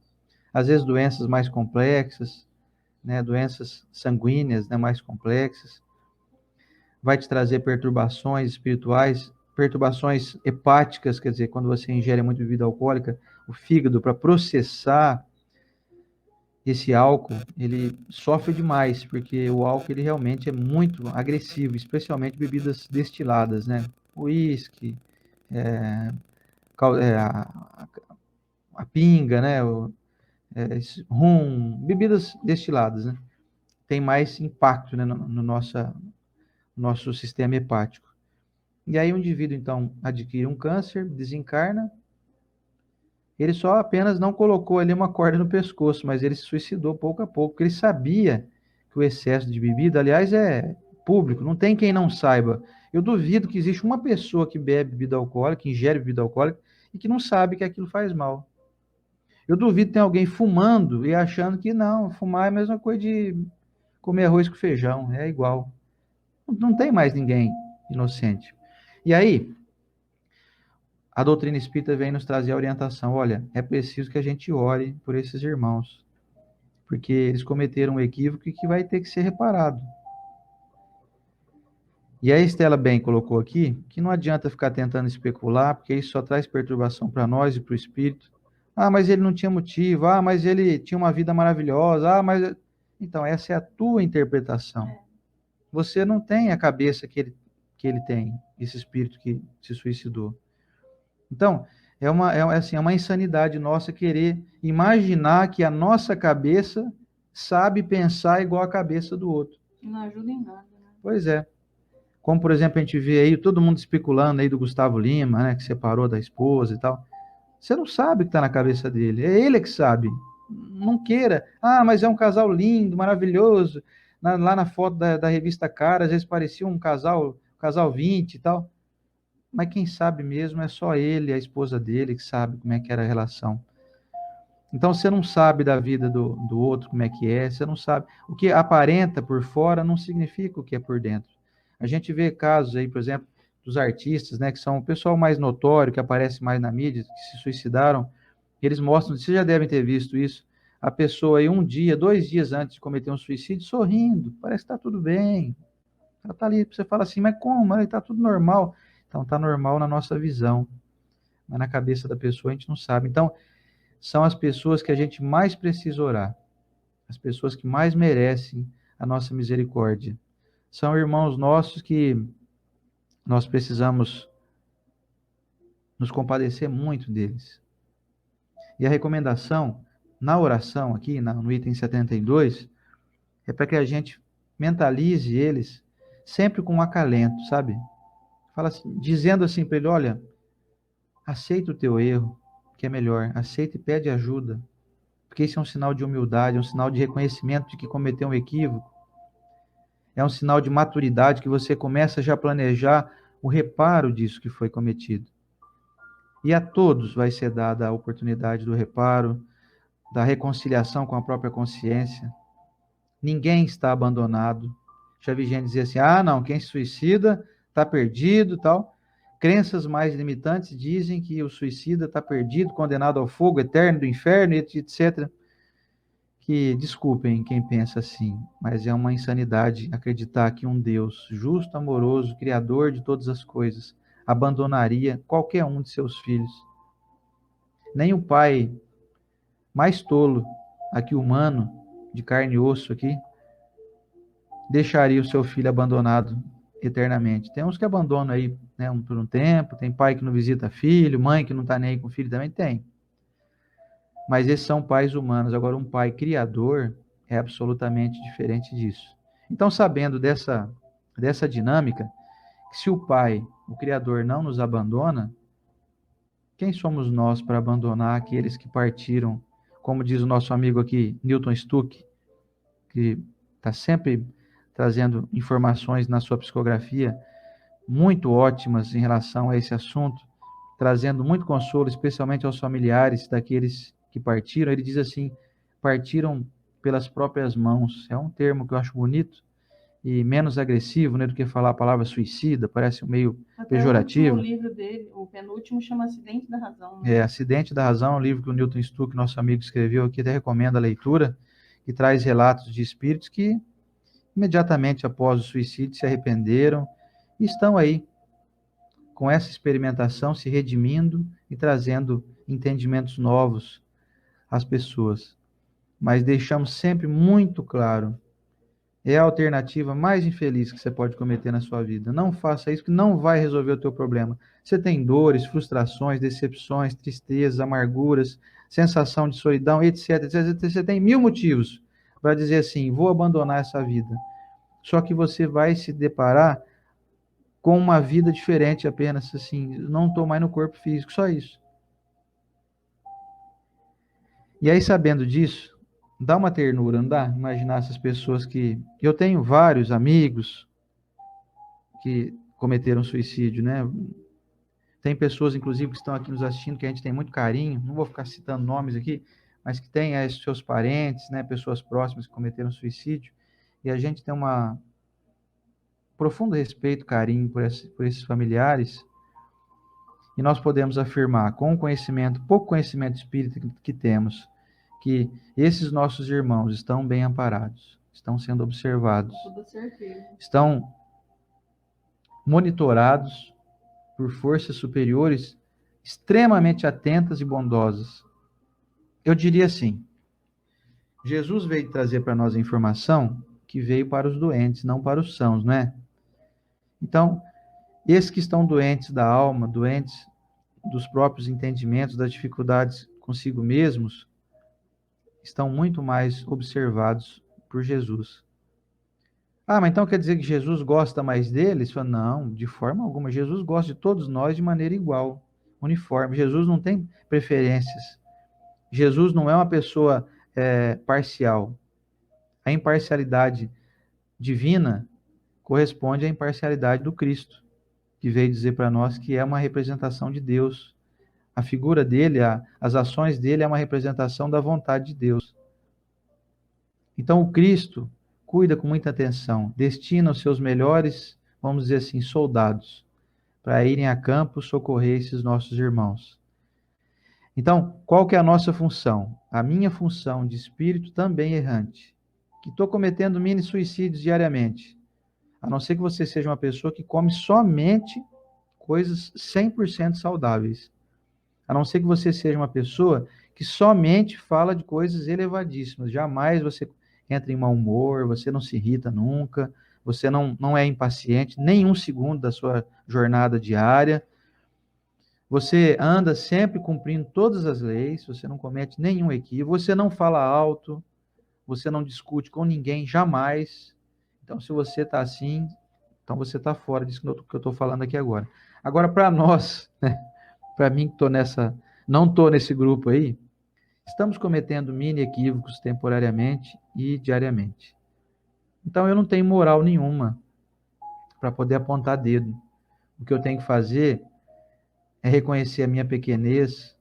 às vezes doenças mais complexas, né, doenças sanguíneas, né, mais complexas, vai te trazer perturbações espirituais, perturbações hepáticas, quer dizer, quando você ingere muito bebida alcoólica, o fígado, para processar esse álcool, ele sofre demais, porque o álcool ele realmente é muito agressivo, especialmente bebidas destiladas, né? Uísque, é, a pinga, né? Rum, bebidas destiladas, né? Tem mais impacto, né, no nosso sistema hepático. E aí o indivíduo, então, adquire um câncer, desencarna, ele só apenas não colocou ali uma corda no pescoço, mas ele se suicidou pouco a pouco, porque ele sabia que o excesso de bebida, aliás, é público, não tem quem não saiba. Eu duvido que existe uma pessoa que bebe bebida alcoólica, que ingere bebida alcoólica, e que não sabe que aquilo faz mal. Eu duvido que tem alguém fumando e achando que não, fumar é a mesma coisa de comer arroz com feijão, é igual. Não tem mais ninguém inocente. E aí, a doutrina espírita vem nos trazer a orientação, olha, é preciso que a gente ore por esses irmãos, porque eles cometeram um equívoco que vai ter que ser reparado. E a Estela bem colocou aqui que não adianta ficar tentando especular, porque isso só traz perturbação para nós e para o espírito. Ah, mas ele não tinha motivo. Ah, mas ele tinha uma vida maravilhosa. Ah, mas. Então, essa é a tua interpretação. Você não tem a cabeça que ele tem, esse espírito que se suicidou. Então, é uma insanidade nossa querer imaginar que a nossa cabeça sabe pensar igual a cabeça do outro. Não ajuda em nada, né? Pois é. Como, por exemplo, a gente vê aí todo mundo especulando aí do Gustavo Lima, né, que separou da esposa e tal. Você não sabe o que está na cabeça dele. É ele que sabe. Não queira. Ah, mas é um casal lindo, maravilhoso. Lá na foto da revista Cara, às vezes parecia um casal 20 e tal. Mas quem sabe mesmo é só ele, a esposa dele, que sabe como é que era a relação. Então você não sabe da vida do outro, como é que é, você não sabe. O que aparenta por fora não significa o que é por dentro. A gente vê casos aí, por exemplo, dos artistas, né, que são o pessoal mais notório, que aparece mais na mídia, que se suicidaram. Eles mostram, vocês já devem ter visto isso, a pessoa aí 2 dias antes de cometer um suicídio, sorrindo, parece que está tudo bem. Ela está ali, você fala assim, mas como? Está tudo normal. Então está normal na nossa visão, mas na cabeça da pessoa a gente não sabe. Então, são as pessoas que a gente mais precisa orar, as pessoas que mais merecem a nossa misericórdia. São irmãos nossos que nós precisamos nos compadecer muito deles. E a recomendação na oração aqui, no item 72, é para que a gente mentalize eles sempre com um acalento, sabe? Fala assim, dizendo assim para ele, olha, aceita o teu erro, que é melhor, aceita e pede ajuda, porque isso é um sinal de humildade, é um sinal de reconhecimento de que cometeu um equívoco, é um sinal de maturidade que você começa já a planejar o reparo disso que foi cometido. E a todos vai ser dada a oportunidade do reparo, da reconciliação com a própria consciência. Ninguém está abandonado. Já vi gente dizer assim, não, quem se suicida está perdido, tal. Crenças mais limitantes dizem que o suicida está perdido, condenado ao fogo eterno do inferno, etc. Que desculpem quem pensa assim, mas é uma insanidade acreditar que um Deus justo, amoroso, criador de todas as coisas, abandonaria qualquer um de seus filhos. Nem o pai mais tolo, aqui humano, de carne e osso aqui, deixaria o seu filho abandonado eternamente. Tem uns que abandonam aí, né, por um tempo, tem pai que não visita filho, mãe que não está nem aí com o filho, também tem. Mas esses são pais humanos. Agora, um pai criador é absolutamente diferente disso. Então, sabendo dessa dinâmica, que se o pai, o criador, não nos abandona, quem somos nós para abandonar aqueles que partiram, como diz o nosso amigo aqui, Newton Stuck, que está sempre trazendo informações na sua psicografia muito ótimas em relação a esse assunto, trazendo muito consolo, especialmente aos familiares daqueles que partiram. Ele diz assim, partiram pelas próprias mãos. É um termo que eu acho bonito e menos agressivo, né, do que falar a palavra suicida, parece meio pejorativo. O livro dele, o penúltimo, chama Acidente da Razão. Né? Acidente da Razão, um livro que o Newton Stuck, nosso amigo, escreveu aqui, até recomendo a leitura, que traz relatos de espíritos que imediatamente após o suicídio se arrependeram e estão aí com essa experimentação se redimindo e trazendo entendimentos novos às pessoas. Mas deixamos sempre muito claro é a alternativa mais infeliz que você pode cometer na sua vida. Não faça isso, que não vai resolver o teu problema. Você tem dores, frustrações, decepções, tristezas, amarguras, sensação de solidão, etc, etc. Você tem mil motivos para dizer assim, vou abandonar essa vida. Só que você vai se deparar com uma vida diferente apenas, assim, não estou mais no corpo físico, só isso. E aí, sabendo disso, dá uma ternura, não dá? Imaginar essas pessoas que... Eu tenho vários amigos que cometeram suicídio, né? Tem pessoas, inclusive, que estão aqui nos assistindo, que a gente tem muito carinho, não vou ficar citando nomes aqui, mas que tem seus parentes, né, pessoas próximas que cometeram suicídio, e a gente tem um profundo respeito, carinho por esses familiares, e nós podemos afirmar, com o conhecimento, pouco conhecimento espírita que temos, que esses nossos irmãos estão bem amparados, estão sendo observados, estão monitorados por forças superiores extremamente atentas e bondosas. Eu diria assim, Jesus veio trazer para nós a informação que veio para os doentes, não para os sãos, não é? Então, esses que estão doentes da alma, doentes dos próprios entendimentos, das dificuldades consigo mesmos, estão muito mais observados por Jesus. Ah, mas então quer dizer que Jesus gosta mais deles? Não, de forma alguma. Jesus gosta de todos nós de maneira igual, uniforme. Jesus não tem preferências. Jesus não é uma pessoa parcial. A imparcialidade divina corresponde à imparcialidade do Cristo, que veio dizer para nós que é uma representação de Deus. A figura dele, as ações dele é uma representação da vontade de Deus. Então o Cristo cuida com muita atenção, destina os seus melhores, vamos dizer assim, soldados, para irem a campo socorrer esses nossos irmãos. Então, qual que é a nossa função? A minha função de espírito também errante, que estou cometendo mini suicídios diariamente, a não ser que você seja uma pessoa que come somente coisas 100% saudáveis, a não ser que você seja uma pessoa que somente fala de coisas elevadíssimas, jamais você entra em mau humor, você não se irrita nunca, você não é impaciente nem um segundo da sua jornada diária, você anda sempre cumprindo todas as leis, você não comete nenhum equívoco, você não fala alto, você não discute com ninguém, jamais. Então, se você está assim, então você está fora disso que eu estou falando aqui agora. Agora, para nós, né, para mim que não estou nesse grupo aí, estamos cometendo mini equívocos temporariamente e diariamente. Então, eu não tenho moral nenhuma para poder apontar dedo. O que eu tenho que fazer é reconhecer a minha pequenez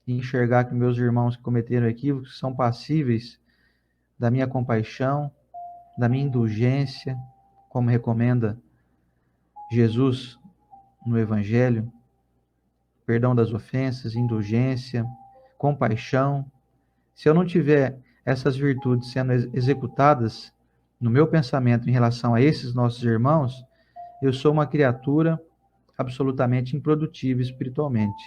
e enxergar que meus irmãos que cometeram equívocos são passíveis da minha compaixão, da minha indulgência, como recomenda Jesus no Evangelho, perdão das ofensas, indulgência, compaixão. Se eu não tiver essas virtudes sendo executadas no meu pensamento em relação a esses nossos irmãos, eu sou uma criatura absolutamente improdutiva espiritualmente.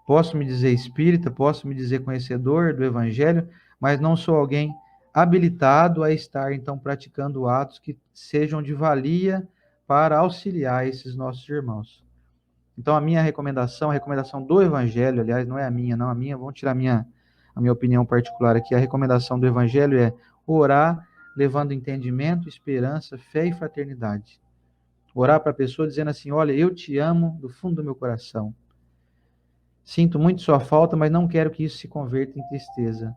Posso me dizer espírita, posso me dizer conhecedor do Evangelho, mas não sou alguém habilitado a estar, então, praticando atos que sejam de valia para auxiliar esses nossos irmãos. Então, a minha recomendação, a recomendação do Evangelho, aliás, não é a minha, não, a minha, vamos tirar a minha opinião particular aqui, a recomendação do Evangelho é orar levando entendimento, esperança, fé e fraternidade. Orar para a pessoa dizendo assim, olha, eu te amo do fundo do meu coração. Sinto muito sua falta, mas não quero que isso se converta em tristeza.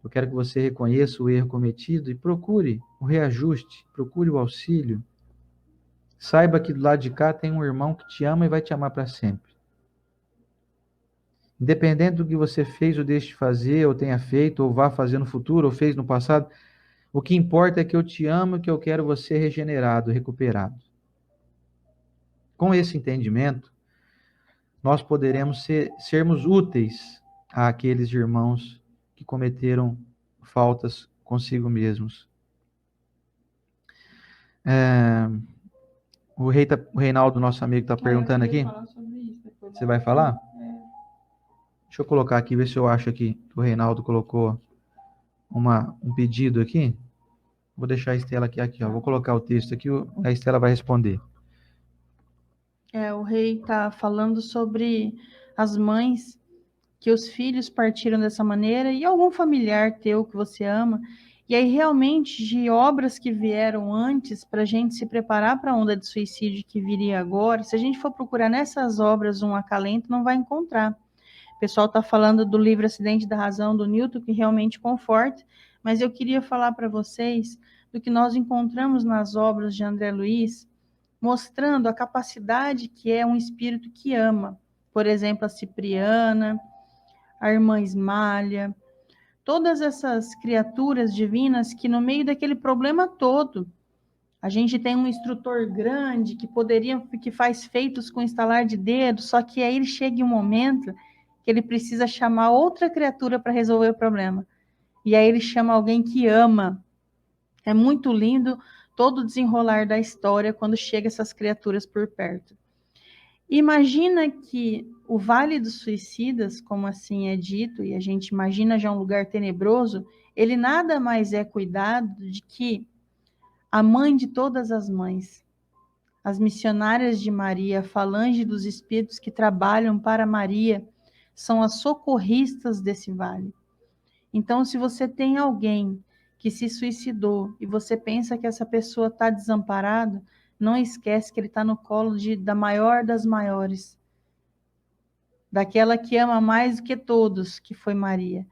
Eu quero que você reconheça o erro cometido e procure o reajuste, procure o auxílio. Saiba que do lado de cá tem um irmão que te ama e vai te amar para sempre. Independente do que você fez ou deixe de fazer, ou tenha feito, ou vá fazer no futuro, ou fez no passado, o que importa é que eu te amo e que eu quero você regenerado, recuperado. Com esse entendimento, nós poderemos sermos úteis àqueles irmãos que cometeram faltas consigo mesmos. O Reinaldo, nosso amigo, está perguntando aqui. Você vai falar? Deixa eu colocar aqui, ver se eu acho aqui que o Reinaldo colocou um pedido aqui. Vou deixar a Estela aqui, ó. Vou colocar o texto aqui, a Estela vai responder. O rei está falando sobre as mães, que os filhos partiram dessa maneira, e algum familiar teu que você ama. E aí, realmente, de obras que vieram antes, para a gente se preparar para a onda de suicídio que viria agora, se a gente for procurar nessas obras um acalento, não vai encontrar. O pessoal está falando do livro Acidente da Razão, do Newton, que realmente conforta, mas eu queria falar para vocês do que nós encontramos nas obras de André Luiz, mostrando a capacidade que é um espírito que ama. Por exemplo, a Cipriana, a irmã Ismália, todas essas criaturas divinas que no meio daquele problema todo, a gente tem um instrutor grande que faz feitos com estalar de dedos, só que aí chega um momento que ele precisa chamar outra criatura para resolver o problema. E aí ele chama alguém que ama. É muito lindo todo o desenrolar da história quando chega essas criaturas por perto. Imagina que o Vale dos Suicidas, como assim é dito, e a gente imagina já um lugar tenebroso, ele nada mais é cuidado de que a mãe de todas as mães, as missionárias de Maria, a falange dos espíritos que trabalham para Maria, são as socorristas desse vale. Então, se você tem alguém que se suicidou e você pensa que essa pessoa está desamparada, não esquece que ele está no colo da maior das maiores, daquela que ama mais do que todos, que foi Maria.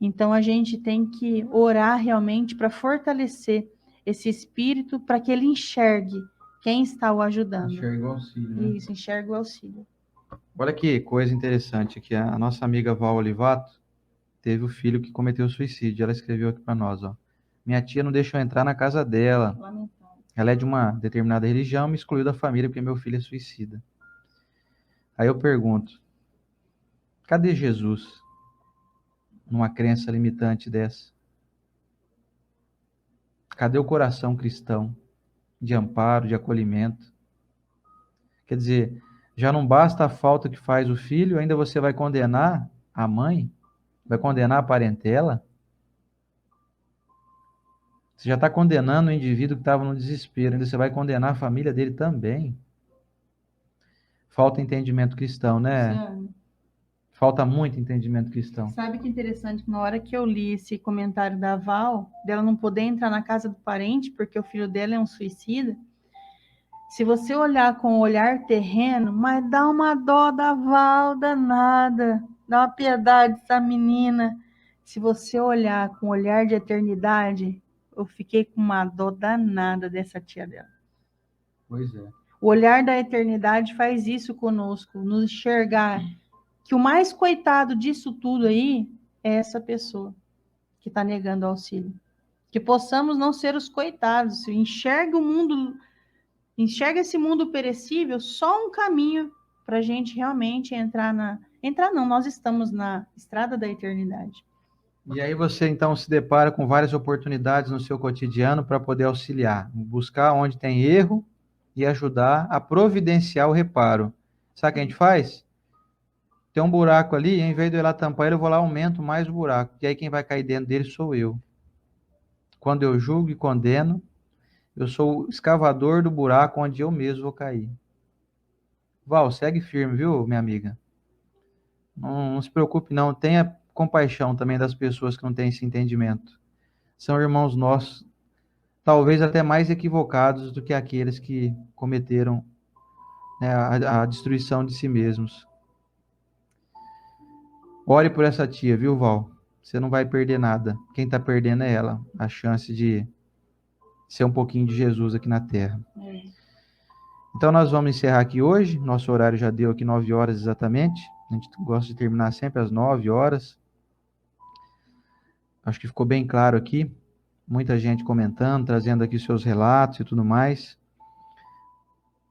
Então, a gente tem que orar realmente para fortalecer esse espírito, para que ele enxergue quem está o ajudando. Enxerga o auxílio, né? Isso, enxerga o auxílio. Olha que coisa interessante aqui. A nossa amiga Val Olivato teve o filho que cometeu suicídio. Ela escreveu aqui para nós, ó. Minha tia não deixou eu entrar na casa dela. Lamentável. Ela é de uma determinada religião, me excluiu da família porque meu filho é suicida. Aí eu pergunto, cadê Jesus numa crença limitante dessa? Cadê o coração cristão de amparo, de acolhimento? Quer dizer, já não basta a falta que faz o filho, ainda você vai condenar a mãe? Vai condenar a parentela? Você já está condenando o indivíduo que estava no desespero, ainda você vai condenar a família dele também. Falta entendimento cristão, né? Luciano, Falta muito entendimento cristão. sabe que interessante que na hora que eu li esse comentário da Val, dela não poder entrar na casa do parente porque o filho dela é um suicida, se você olhar com o olhar terreno, mas dá uma dó da Val danada, dá uma piedade dessa menina. Se você olhar com o olhar de eternidade, eu fiquei com uma dó danada dessa tia dela. Pois é. O olhar da eternidade faz isso conosco, nos enxergar que o mais coitado disso tudo aí é essa pessoa que está negando auxílio. Que possamos não ser os coitados, enxerga o mundo, enxerga esse mundo perecível, só um caminho para a gente realmente entrar não, nós estamos na estrada da eternidade. E aí você então se depara com várias oportunidades no seu cotidiano para poder auxiliar, buscar onde tem erro e ajudar a providenciar o reparo. Sabe o que a gente faz? Tem um buraco ali, em vez de eu ir lá tampar ele, eu vou lá aumento mais o buraco. E aí quem vai cair dentro dele sou eu. Quando eu julgo e condeno, eu sou o escavador do buraco onde eu mesmo vou cair. Val, segue firme, viu, minha amiga? Não se preocupe, não. Tenha compaixão também das pessoas que não têm esse entendimento. São irmãos nossos, talvez até mais equivocados do que aqueles que cometeram, né, a destruição de si mesmos. Ore por essa tia, viu, Val? Você não vai perder nada. Quem está perdendo é ela. A chance de ser um pouquinho de Jesus aqui na Terra. Então nós vamos encerrar aqui hoje. Nosso horário já deu aqui 9 horas exatamente. A gente gosta de terminar sempre às 9 horas. Acho que ficou bem claro aqui. Muita gente comentando, trazendo aqui seus relatos e tudo mais.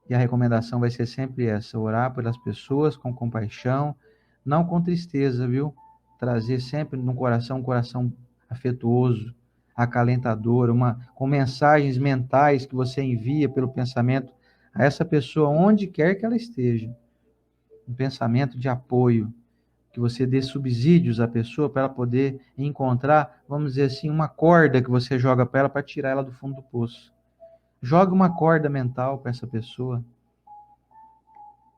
E a recomendação vai ser sempre essa: orar pelas pessoas com compaixão, não com tristeza, viu? Trazer sempre no coração um coração afetuoso, acalentador, com mensagens mentais que você envia pelo pensamento a essa pessoa, onde quer que ela esteja. Um pensamento de apoio, que você dê subsídios à pessoa para ela poder encontrar, vamos dizer assim, uma corda que você joga para ela para tirar ela do fundo do poço. Jogue uma corda mental para essa pessoa.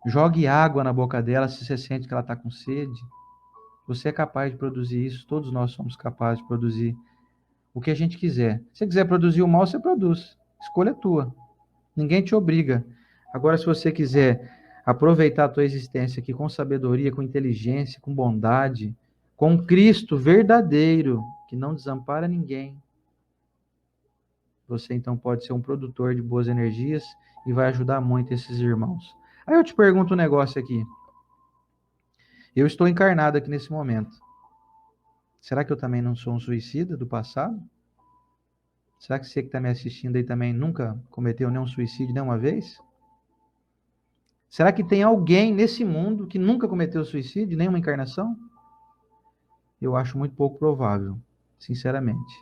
Jogue água na boca dela se você sente que ela está com sede. Você é capaz de produzir isso, todos nós somos capazes de produzir o que a gente quiser. Se você quiser produzir o mal, você produz. Escolha é tua. Ninguém te obriga. Agora, se você quiser aproveitar a tua existência aqui com sabedoria, com inteligência, com bondade, com Cristo verdadeiro, que não desampara ninguém, você então pode ser um produtor de boas energias e vai ajudar muito esses irmãos. Aí eu te pergunto um negócio aqui. Eu estou encarnado aqui nesse momento. Será que eu também não sou um suicida do passado? Será que você que está me assistindo aí também nunca cometeu nenhum suicídio nenhuma vez? Será que tem alguém nesse mundo que nunca cometeu suicídio, nenhuma encarnação? Eu acho muito pouco provável, sinceramente.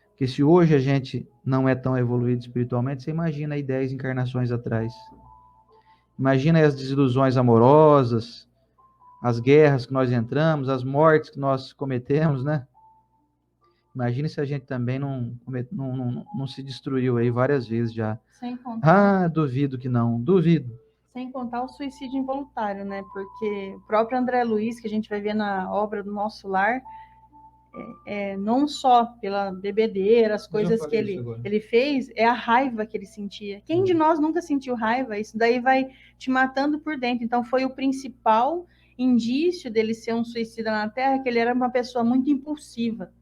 Porque se hoje a gente não é tão evoluído espiritualmente, você imagina aí 10 encarnações atrás. Imagina aí as desilusões amorosas, as guerras que nós entramos, as mortes que nós cometemos, né? Imagina se a gente também não se destruiu aí várias vezes já. Sem contar. Duvido que não, duvido. Sem contar o suicídio involuntário, né? Porque o próprio André Luiz, que a gente vai ver na obra do Nosso Lar, não só pela bebedeira, as coisas que ele fez, é a raiva que ele sentia. Quem de nós nunca sentiu raiva? Isso daí vai te matando por dentro. Então, foi o principal indício dele ser um suicida na Terra, que ele era uma pessoa muito impulsiva.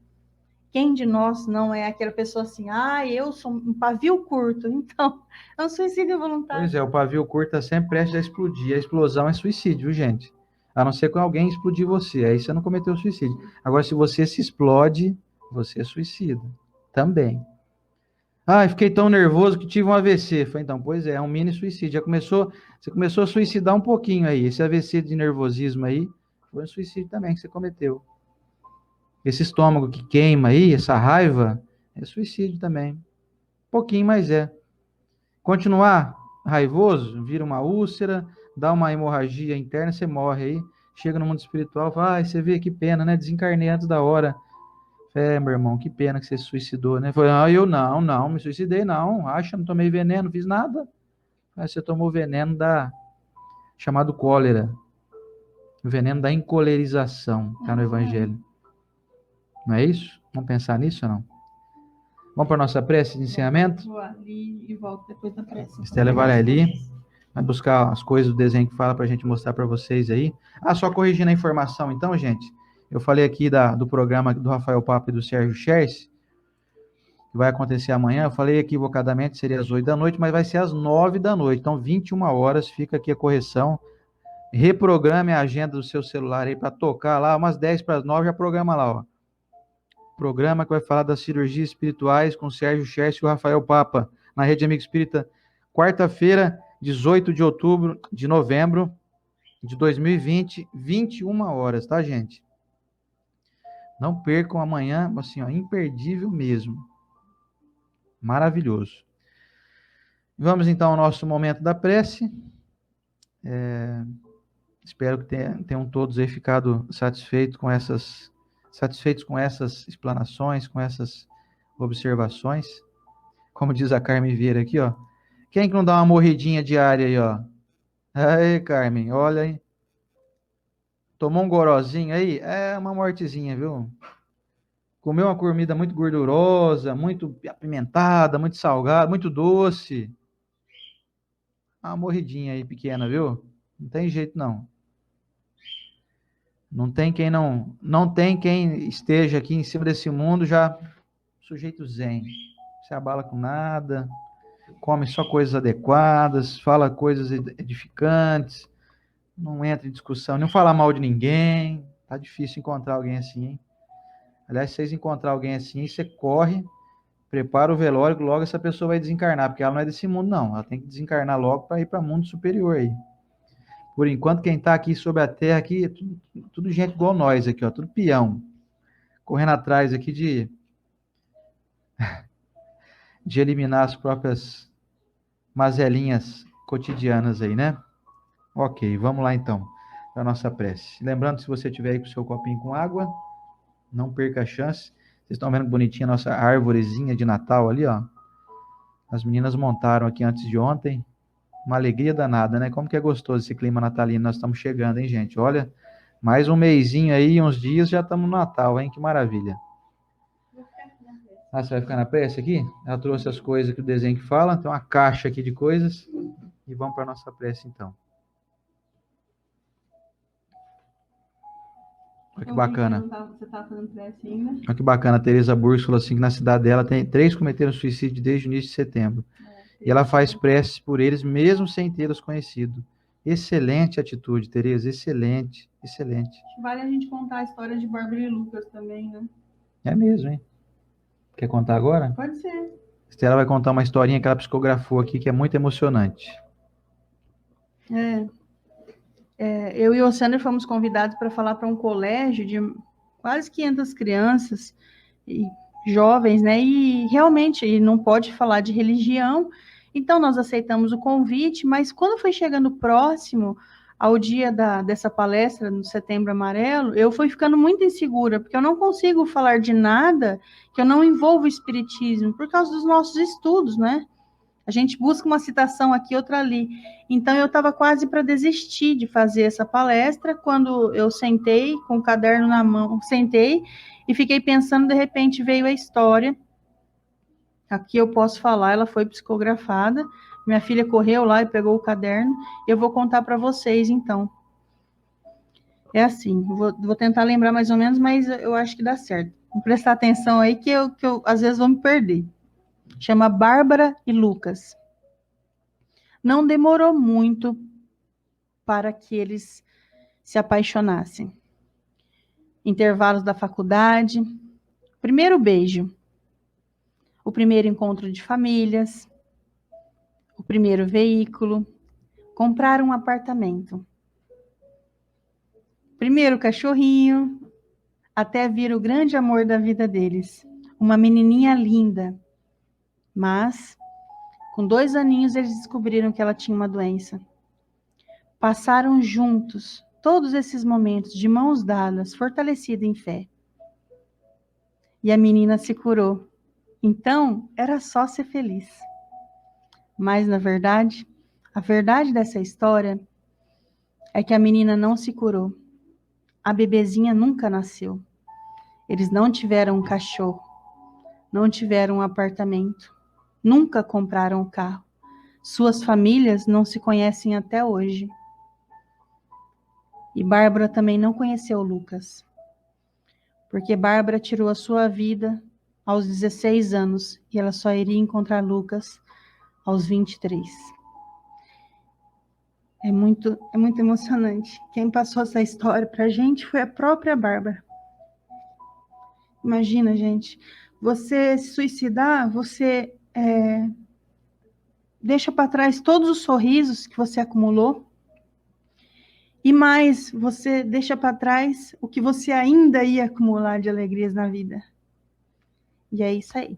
Quem de nós não é aquela pessoa assim, eu sou um pavio curto, então é um suicídio voluntário. Pois é, o pavio curto está sempre prestes a explodir. A explosão é suicídio, gente. A não ser que alguém explodir você, aí você não cometeu suicídio. Agora, se você se explode, você é suicida. Também. Fiquei tão nervoso que tive um AVC. Falei, então, pois é um mini suicídio. Você começou a suicidar um pouquinho aí. Esse AVC de nervosismo aí, foi um suicídio também que você cometeu. Esse estômago que queima aí, essa raiva, é suicídio também. Pouquinho, mas é. Continuar raivoso, vira uma úlcera, dá uma hemorragia interna, você morre aí. Chega no mundo espiritual, fala, você vê que pena, né? Desencarnei antes da hora. Meu irmão, que pena que você se suicidou, né? Falei, eu não, me suicidei não. Não tomei veneno, não fiz nada. Aí você tomou veneno chamado cólera. O veneno da encolerização, tá no Evangelho. Não é isso? Vamos pensar nisso ou não? Vamos para a nossa prece de encerramento? Vou ali e volto depois da prece. Estela vai ali, vai buscar as coisas do desenho que fala para a gente mostrar para vocês aí. Só corrigindo a informação então, gente. Eu falei aqui do programa do Rafael Papa e do Sérgio Scherz, que vai acontecer amanhã. Eu falei equivocadamente, seria às 8 da noite, mas vai ser às 9 da noite. Então, 21 horas, fica aqui a correção. Reprograme a agenda do seu celular aí para tocar lá, umas 10 para as 9, já programa lá, ó. Programa que vai falar das cirurgias espirituais com o Sérgio Scherz e o Rafael Papa, na Rede Amigo Espírita, quarta-feira, 18 de novembro de 2020, 21 horas, tá, gente? Não percam amanhã, assim, ó, imperdível mesmo. Maravilhoso. Vamos então ao nosso momento da prece. Espero que tenham todos aí ficado satisfeitos com essas explanações, com essas observações. Como diz a Carmen Vieira aqui, ó. Quem que não dá uma morridinha diária aí, ó? Aí, Carmen, olha aí. Tomou um gorozinho aí? É uma mortezinha, viu? Comeu uma comida muito gordurosa, muito apimentada, muito salgada, muito doce. Uma morridinha aí pequena, viu? Não tem jeito não. Não tem quem esteja aqui em cima desse mundo já sujeito zen. Se abala com nada, come só coisas adequadas, fala coisas edificantes, não entra em discussão, não fala mal de ninguém. Tá difícil encontrar alguém assim, hein? Aliás, se vocês encontrar alguém assim, você corre, prepara o velório, que logo essa pessoa vai desencarnar, porque ela não é desse mundo, não. Ela tem que desencarnar logo para ir para o mundo superior aí. Por enquanto, quem está aqui sobre a terra, aqui, é tudo gente igual nós aqui, ó, tudo peão. Correndo atrás aqui de eliminar as próprias mazelinhas cotidianas aí, né? Ok, vamos lá então. para a nossa prece. Lembrando, se você tiver aí com o seu copinho com água, não perca a chance. Vocês estão vendo que bonitinha a nossa árvorezinha de Natal ali, ó. As meninas montaram aqui antes de ontem. Uma alegria danada, né? Como que é gostoso esse clima natalino. Nós estamos chegando, hein, gente? Olha, mais um mesinho aí, uns dias, já estamos no Natal, hein? Que maravilha. Ah, você vai ficar na prece aqui? Ela trouxe as coisas que o desenho que fala. Tem uma caixa aqui de coisas. E vamos para a nossa prece, então. Olha que bacana. Você estava fazendo prece ainda? Olha que bacana. A Teresa Burks falou assim que na cidade dela tem 3 cometeram suicídio desde o início de setembro. E ela faz preces por eles mesmo sem tê-los conhecido. Excelente atitude, Teresa. Excelente, excelente. Vale a gente contar a história de Bárbara e Lucas também, né? É mesmo, hein? Quer contar agora? Pode ser. Estela vai contar uma historinha que ela psicografou aqui que é muito emocionante. Eu e o Sander fomos convidados para falar para um colégio de quase 500 crianças e jovens, né? E realmente não pode falar de religião. Então nós aceitamos o convite, mas quando foi chegando próximo ao dia dessa palestra no Setembro Amarelo, eu fui ficando muito insegura, porque eu não consigo falar de nada que eu não envolva o espiritismo, por causa dos nossos estudos, né? A gente busca uma citação aqui, outra ali. Então, eu estava quase para desistir de fazer essa palestra, quando eu sentei com o caderno na mão, sentei e fiquei pensando, de repente veio a história. Aqui eu posso falar, ela foi psicografada. Minha filha correu lá e pegou o caderno. Eu vou contar para vocês, então. É assim, vou tentar lembrar mais ou menos, mas eu acho que dá certo. Vou prestar atenção aí que eu às vezes vou me perder. Chama Bárbara e Lucas. Não demorou muito para que eles se apaixonassem. Intervalos da faculdade, primeiro beijo, o primeiro encontro de famílias, o primeiro veículo, comprar um apartamento, primeiro cachorrinho, até vir o grande amor da vida deles, uma menininha linda. Mas, com 2 aninhos, eles descobriram que ela tinha uma doença. Passaram juntos todos esses momentos de mãos dadas, fortalecida em fé. E a menina se curou. Então, era só ser feliz. Mas, na verdade, a verdade dessa história é que a menina não se curou. A bebezinha nunca nasceu. Eles não tiveram um cachorro, não tiveram um apartamento, nunca compraram um carro. Suas famílias não se conhecem até hoje. E Bárbara também não conheceu o Lucas, porque Bárbara tirou a sua vida aos 16 anos e ela só iria encontrar Lucas aos 23. É muito emocionante. Quem passou essa história pra gente foi a própria Bárbara. Imagina, gente, você se suicidar, você deixa para trás todos os sorrisos que você acumulou, e mais, você deixa para trás o que você ainda ia acumular de alegrias na vida. E é isso aí.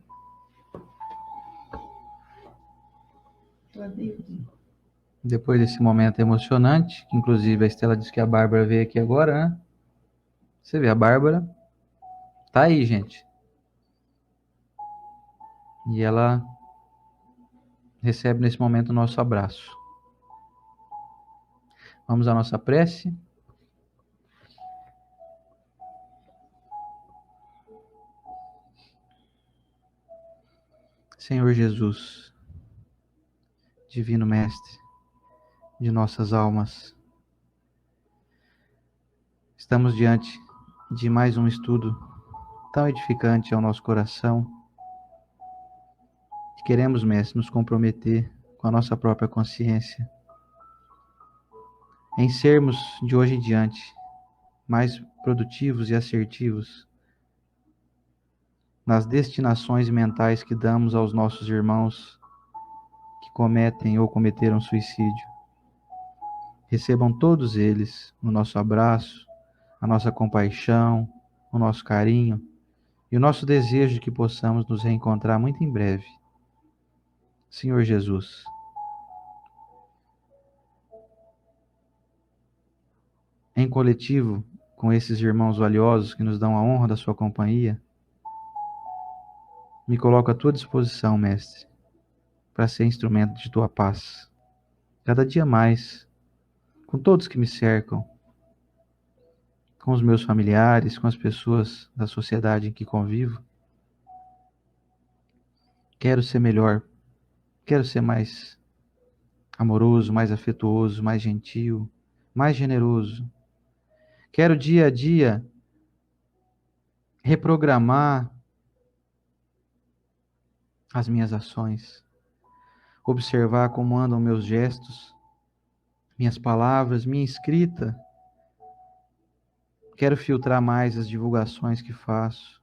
Depois desse momento emocionante, que inclusive a Estela disse que a Bárbara veio aqui agora, né? Você vê, a Bárbara tá aí, gente. E ela recebe nesse momento o nosso abraço. Vamos à nossa prece. Senhor Jesus, Divino Mestre de nossas almas, estamos diante de mais um estudo tão edificante ao nosso coração. Queremos, Mestre, nos comprometer com a nossa própria consciência em sermos, de hoje em diante, mais produtivos e assertivos nas destinações mentais que damos aos nossos irmãos que cometem ou cometeram suicídio. Recebam todos eles o nosso abraço, a nossa compaixão, o nosso carinho e o nosso desejo de que possamos nos reencontrar muito em breve. Senhor Jesus, em coletivo, com esses irmãos valiosos que nos dão a honra da sua companhia, me coloco à tua disposição, Mestre, para ser instrumento de tua paz. Cada dia mais, com todos que me cercam, com os meus familiares, com as pessoas da sociedade em que convivo. Quero ser melhor, quero ser mais amoroso, mais afetuoso, mais gentil, mais generoso. Quero dia a dia reprogramar as minhas ações, observar como andam meus gestos, minhas palavras, minha escrita. Quero filtrar mais as divulgações que faço,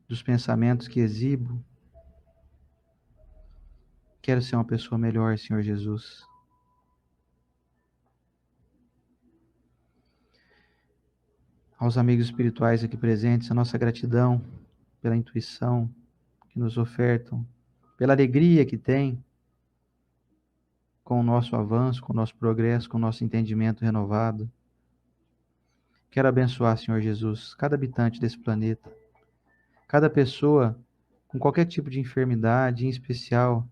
dos pensamentos que exibo. Quero ser uma pessoa melhor, Senhor Jesus. Aos amigos espirituais aqui presentes, a nossa gratidão pela intuição que nos ofertam, pela alegria que têm com o nosso avanço, com o nosso progresso, com o nosso entendimento renovado. Quero abençoar, Senhor Jesus, cada habitante desse planeta, cada pessoa com qualquer tipo de enfermidade, em especial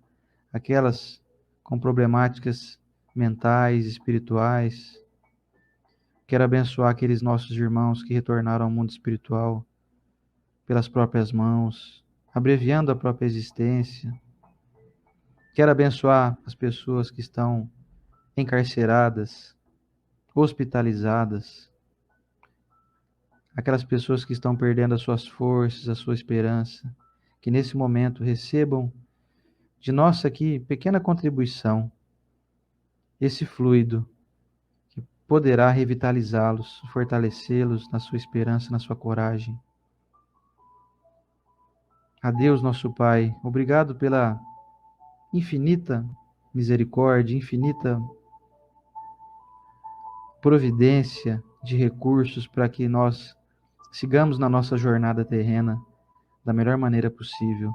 aquelas com problemáticas mentais, espirituais. Quero abençoar aqueles nossos irmãos que retornaram ao mundo espiritual pelas próprias mãos, abreviando a própria existência. Quero abençoar as pessoas que estão encarceradas, hospitalizadas, aquelas pessoas que estão perdendo as suas forças, a sua esperança, que nesse momento recebam de nossa aqui pequena contribuição, esse fluido que poderá revitalizá-los, fortalecê-los na sua esperança, na sua coragem. A Deus, nosso Pai, obrigado pela infinita misericórdia, infinita providência de recursos para que nós sigamos na nossa jornada terrena da melhor maneira possível.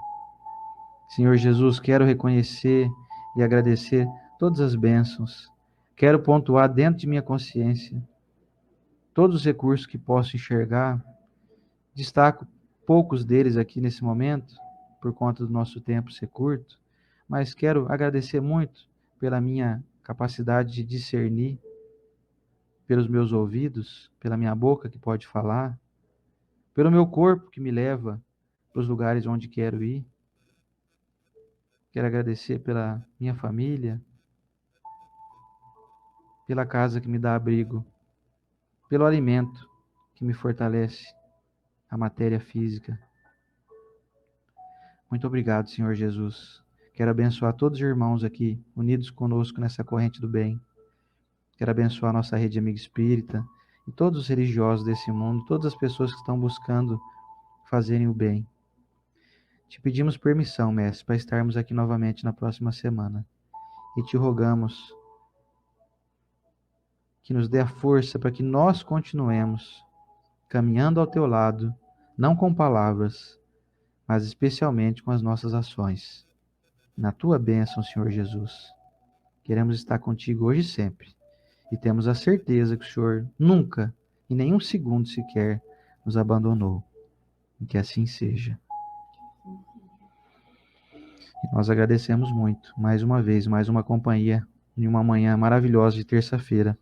Senhor Jesus, quero reconhecer e agradecer todas as bênçãos. Quero pontuar dentro de minha consciência todos os recursos que posso enxergar. Destaco poucos deles aqui nesse momento, por conta do nosso tempo ser curto, mas quero agradecer muito pela minha capacidade de discernir, pelos meus ouvidos, pela minha boca que pode falar, pelo meu corpo que me leva para os lugares onde quero ir. Quero agradecer pela minha família, pela casa que me dá abrigo, pelo alimento que me fortalece, a matéria física. Muito obrigado, Senhor Jesus. Quero abençoar todos os irmãos aqui, unidos conosco nessa corrente do bem. Quero abençoar a nossa rede Amigo Espírita e todos os religiosos desse mundo, todas as pessoas que estão buscando fazerem o bem. Te pedimos permissão, Mestre, para estarmos aqui novamente na próxima semana. E te rogamos que nos dê a força para que nós continuemos caminhando ao teu lado, não com palavras, mas especialmente com as nossas ações. Na tua bênção, Senhor Jesus. Queremos estar contigo hoje e sempre. E temos a certeza que o Senhor nunca, em nenhum segundo sequer, nos abandonou. E que assim seja. E nós agradecemos muito, mais uma vez, mais uma companhia, em uma manhã maravilhosa de terça-feira.